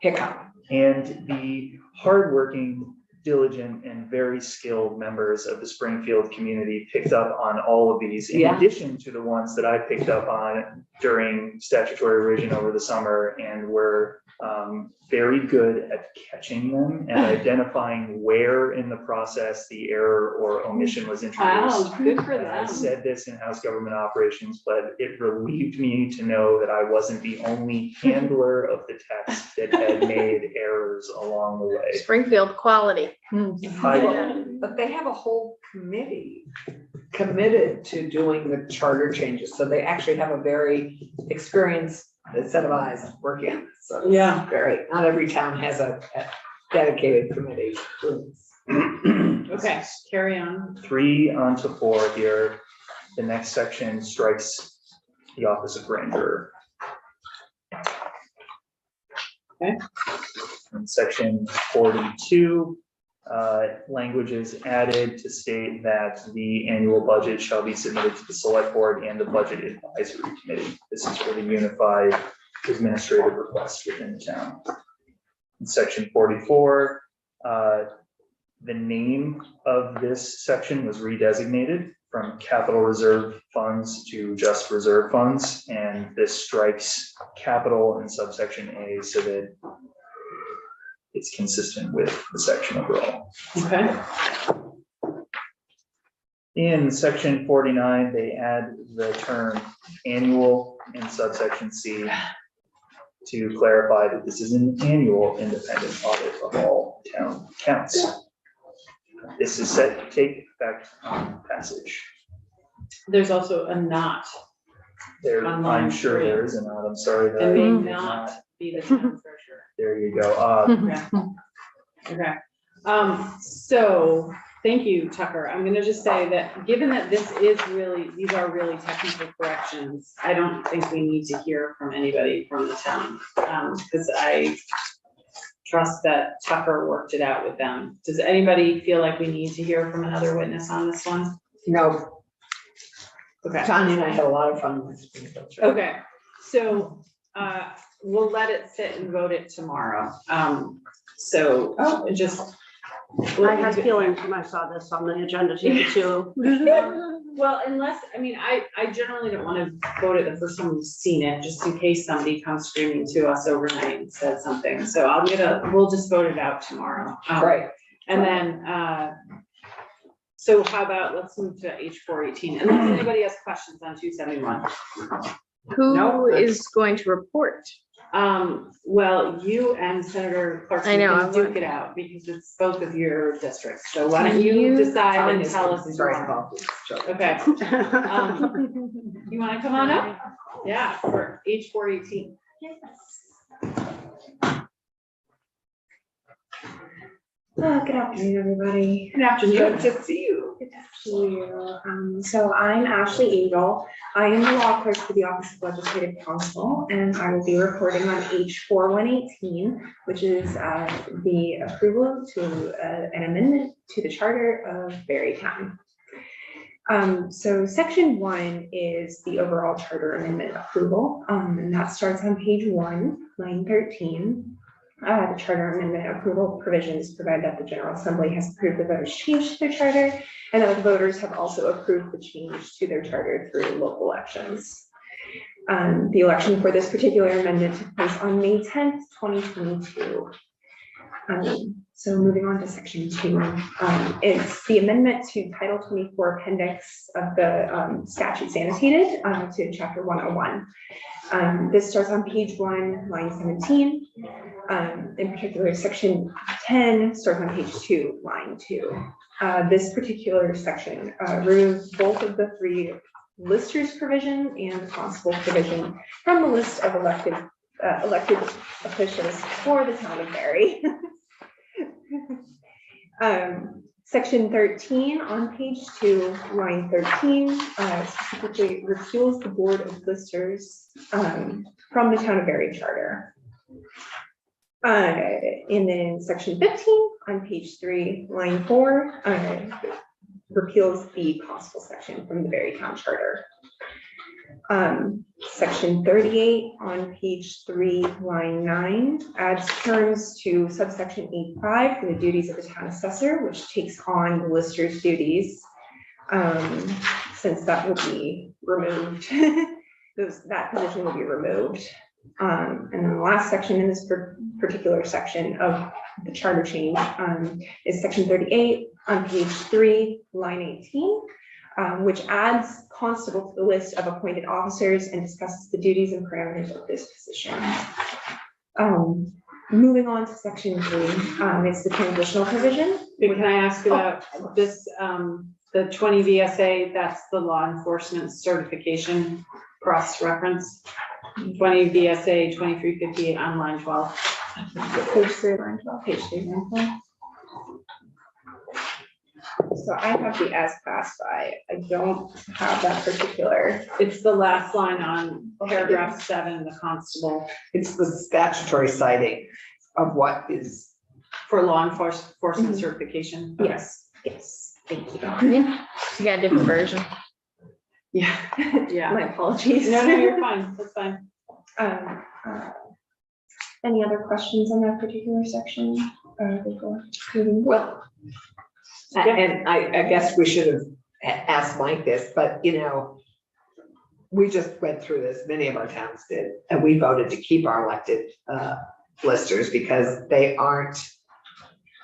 hiccup. And the hardworking diligent and very skilled members of the Springfield community picked up on all of these, in Yeah. addition to the ones that I picked up on during statutory revision over the summer, and were very good at catching them and identifying where in the process the error or omission was introduced. Wow, good for And I them. said this in House Government Operations, but it relieved me to know that I wasn't the only handler of the text that had made errors along the way. Springfield quality. But they have a whole committee committed to doing the charter changes, so they actually have a very experienced set of eyes working on this. So Yeah. very, not every town has a dedicated committee. Okay, carry on. 3 onto 4 here. The next section strikes the office of ranger. Okay. In section 42, language is added to state that the annual budget shall be submitted to the select board and the budget advisory committee. This is for the unified administrative requests within the town. In section 44, the name of this section was redesignated from capital reserve funds to just reserve funds, and this strikes capital in subsection A so that it's consistent with the section overall. Okay. In section 49, they add the term annual in subsection C to clarify that this is an annual independent audit of all town accounts. This is set to take effect on passage. There's also a not. There, On I'm line sure 3. there is a not, I'm sorry. that It may is not be the town treasurer. There you go. Okay. So, thank you, Tucker. I'm gonna just say that, given that these are really technical corrections, I don't think we need to hear from anybody from the town. Because I trust that Tucker worked it out with them. Does anybody feel like we need to hear from another witness on this one? No, Okay. Tanya and I had a lot of fun with this. Okay, so, we'll let it sit and vote it tomorrow. So, just. I had feelings when I saw this on the agenda too. Well, unless, I mean, I generally don't want to vote it the first time we've seen it, just in case somebody comes screaming to us overnight and says something. So we'll just vote it out tomorrow. Right. And then, so how about, let's move to H418, unless anybody has questions on 271. Who is going to report? Well, you and Senator Clarkson I know, can duke it out because it's both of your districts. So why don't you decide and tell us tomorrow? Okay. You want to come on up? Yeah, for H418. Good afternoon, everybody. Good afternoon. Good to see you. Good to see you. So I'm Ashley Angel. I am the law clerk for the Office of Legislative Counsel, and I will be reporting on H4118, which is the approval to an amendment to the charter of Berrytown. So section 1 is the overall charter amendment approval, and that starts on page 1, line 13. The charter amendment approval provisions provide that the General Assembly has approved the voters' change to their charter, and that the voters have also approved the change to their charter through local elections. The election for this particular amendment took place on May 10th, 2022. So moving on to section 2, it's the amendment to Title 24 appendix of the statutes annotated to chapter 101. This starts on page 1, line 17. In particular, section 10 starts on page 2, line 2. This particular section removes both of the 3 listers provision and the constable provision from the list of elected officials for the town of Barry. Section 13 on page 2, line 13, specifically repeals the Board of Listers from the town of Barry charter. And then section 15 on page 3, line 4, repeals the constable section from the Berrytown charter. Section 38 on page 3, line 9 adds terms to subsection 8.5 for the duties of the town assessor, which takes on the lister's duties. Since that will be removed, that position will be removed. And then the last section in this particular section of the charter change is section 38 on page 3, line 18. Which adds constable to the list of appointed officers and discusses the duties and parameters of this position. Moving on to section 3, it's the transitional provision. Can I ask about this, the 20 VSA, that's the law enforcement certification cross-reference. 20 VSA 2358 on line 12. Page 3, line 12. Page 3, line 12. So I have the as passed by. I don't have that particular. It's the last line on paragraph 7, the constable. It's the statutory citing of what is. For law enforcement certification. Okay. Yes, yes, thank you. Yeah, you got a different version. Yeah, yeah. My apologies. No, you're fine, that's fine. Any other questions on that particular section? Well, and I guess we should have asked Mike this, but we just went through this, many of our towns did, and we voted to keep our elected listers because they aren't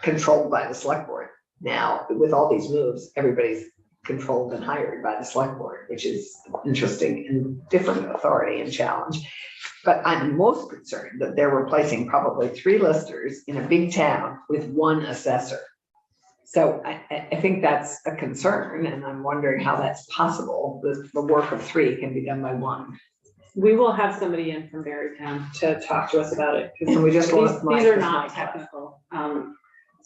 controlled by the select board. Now, with all these moves, everybody's controlled and hired by the select board, which is interesting and different authority and challenge. But I'm most concerned that they're replacing probably 3 listers in a big town with 1 assessor. So I think that's a concern, and I'm wondering how that's possible. The work of 3 can be done by 1. We will have somebody in from Berrytown to talk to us about it. And we just lost Mike. These are not technical.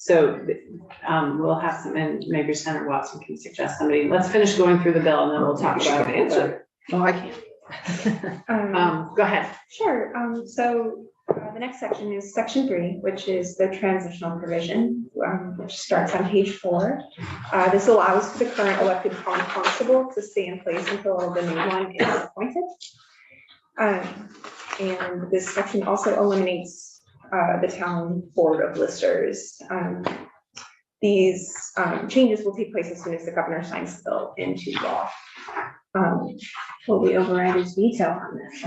We'll have some, and maybe Senator Watson can suggest somebody. Let's finish going through the bill and then we'll talk about it. Answer. Oh, I can't. Go ahead. Sure. The next section is section 3, which is the transitional provision, which starts on page 4. This allows for the current elected constable to stay in place until the new one is appointed. And this section also eliminates the town board of listers. These changes will take place as soon as the governor signs the bill into law. Will we override his veto on this?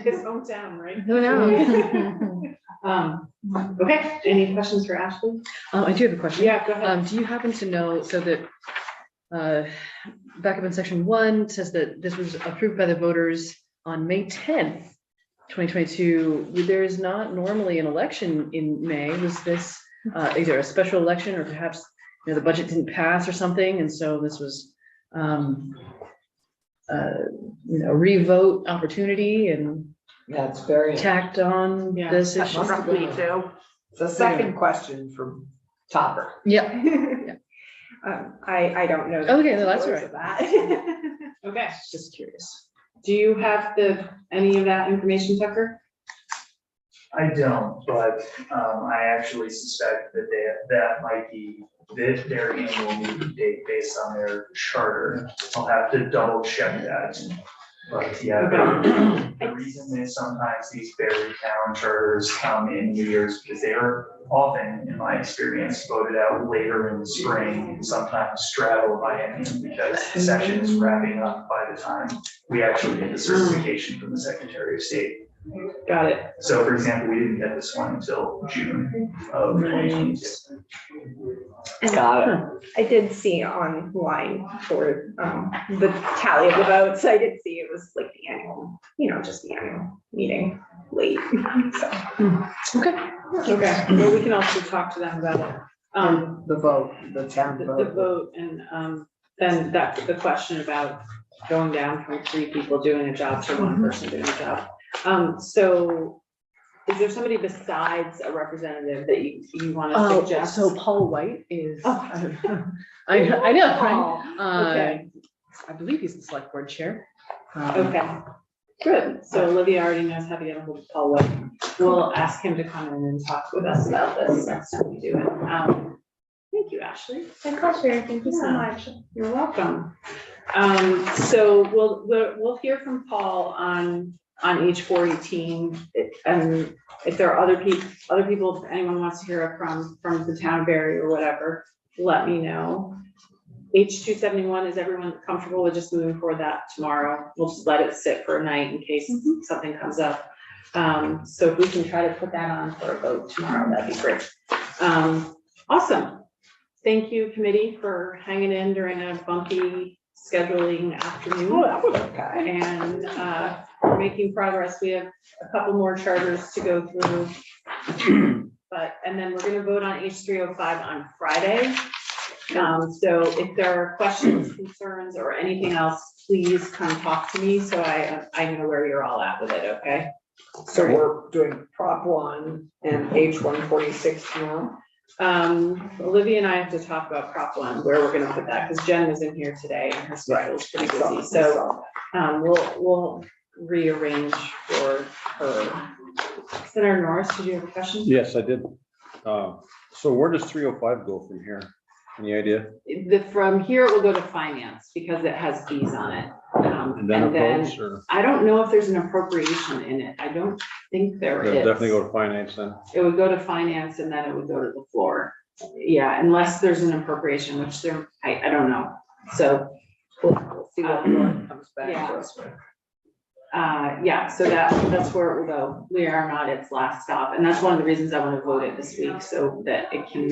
His hometown, right? Who knows? Okay, any questions for Ashley? I do have a question. Yeah, go ahead. Do you happen to know, so that back up in section 1, it says that this was approved by the voters on May 10th, 2022. There is not normally an election in May. Was this either a special election or perhaps the budget didn't pass or something, and so this was revote opportunity and That's very. tacked on this issue? Possibly too. The second question from Topper. Yeah. I don't know. Okay, no, that's all right. right. That. Okay, Just curious. do you have any of that information, Tucker? I don't, but I actually suspect that that might be their annual meeting date based on their charter. I'll have to double check that. But yeah, the reason is sometimes these Berry Town charters come in New Year's because they are often, in my experience, voted out later in the spring and sometimes straddle biennium because the session is wrapping up by the time we actually get the certification from the Secretary of State. Got it. So for example, we didn't get this one until June of 2022. Got it. I did see online for the tally of the votes. I did see it was like the annual, just the annual meeting late. So. Okay. Well, we can also talk to them about it. The vote, the town The vote. vote and then the question about going down from 3 people doing a job to 1 person doing a job. So is there somebody besides a representative that you want to suggest? So Paul White is, Oh. I know, right? Okay. I believe he's the select board chair. Okay, good. So Olivia already knows how to get a hold of Paul White. We'll ask him to come in and talk with us about this next time we do it. Thank you, Ashley. My pleasure. Thank you so much. You're welcome. So we'll hear from Paul on H 418. And if there are other people, if anyone wants to hear it from the town of Barry or whatever, let me know. H 271, is everyone comfortable with just moving forward that tomorrow? We'll just let it sit for a night in case something comes up. So if we can try to put that on for a vote tomorrow, that'd be great. Awesome. Thank you, committee, for hanging in during a bumpy scheduling afternoon. Oh, that was okay. And we're making progress. We have a couple more charters to go through. And then we're gonna vote on H 305 on Friday. So if there are questions, concerns, or anything else, please come talk to me so I know where you're all at with it, okay? So we're doing Prop 1 and H 146 tomorrow. Olivia and I have to talk about Prop 1, where we're gonna put that, because Jen was in here today and her schedule's pretty busy, so we'll rearrange for her. Senator Norris, did you have a question? Yes, I did. So where does 305 go from here? Any idea? From here, it will go to finance because it has fees on it. And then opposed, or? I don't know if there's an appropriation in it. I don't think there is. It'll definitely go to finance then. It would go to finance and then it would go to the floor. Yeah, unless there's an appropriation, which there, I don't know. So We'll see what comes back yeah. to us with. Yeah, so that's where it will go. We are not its last stop. And that's one of the reasons I want to vote it this week so that it can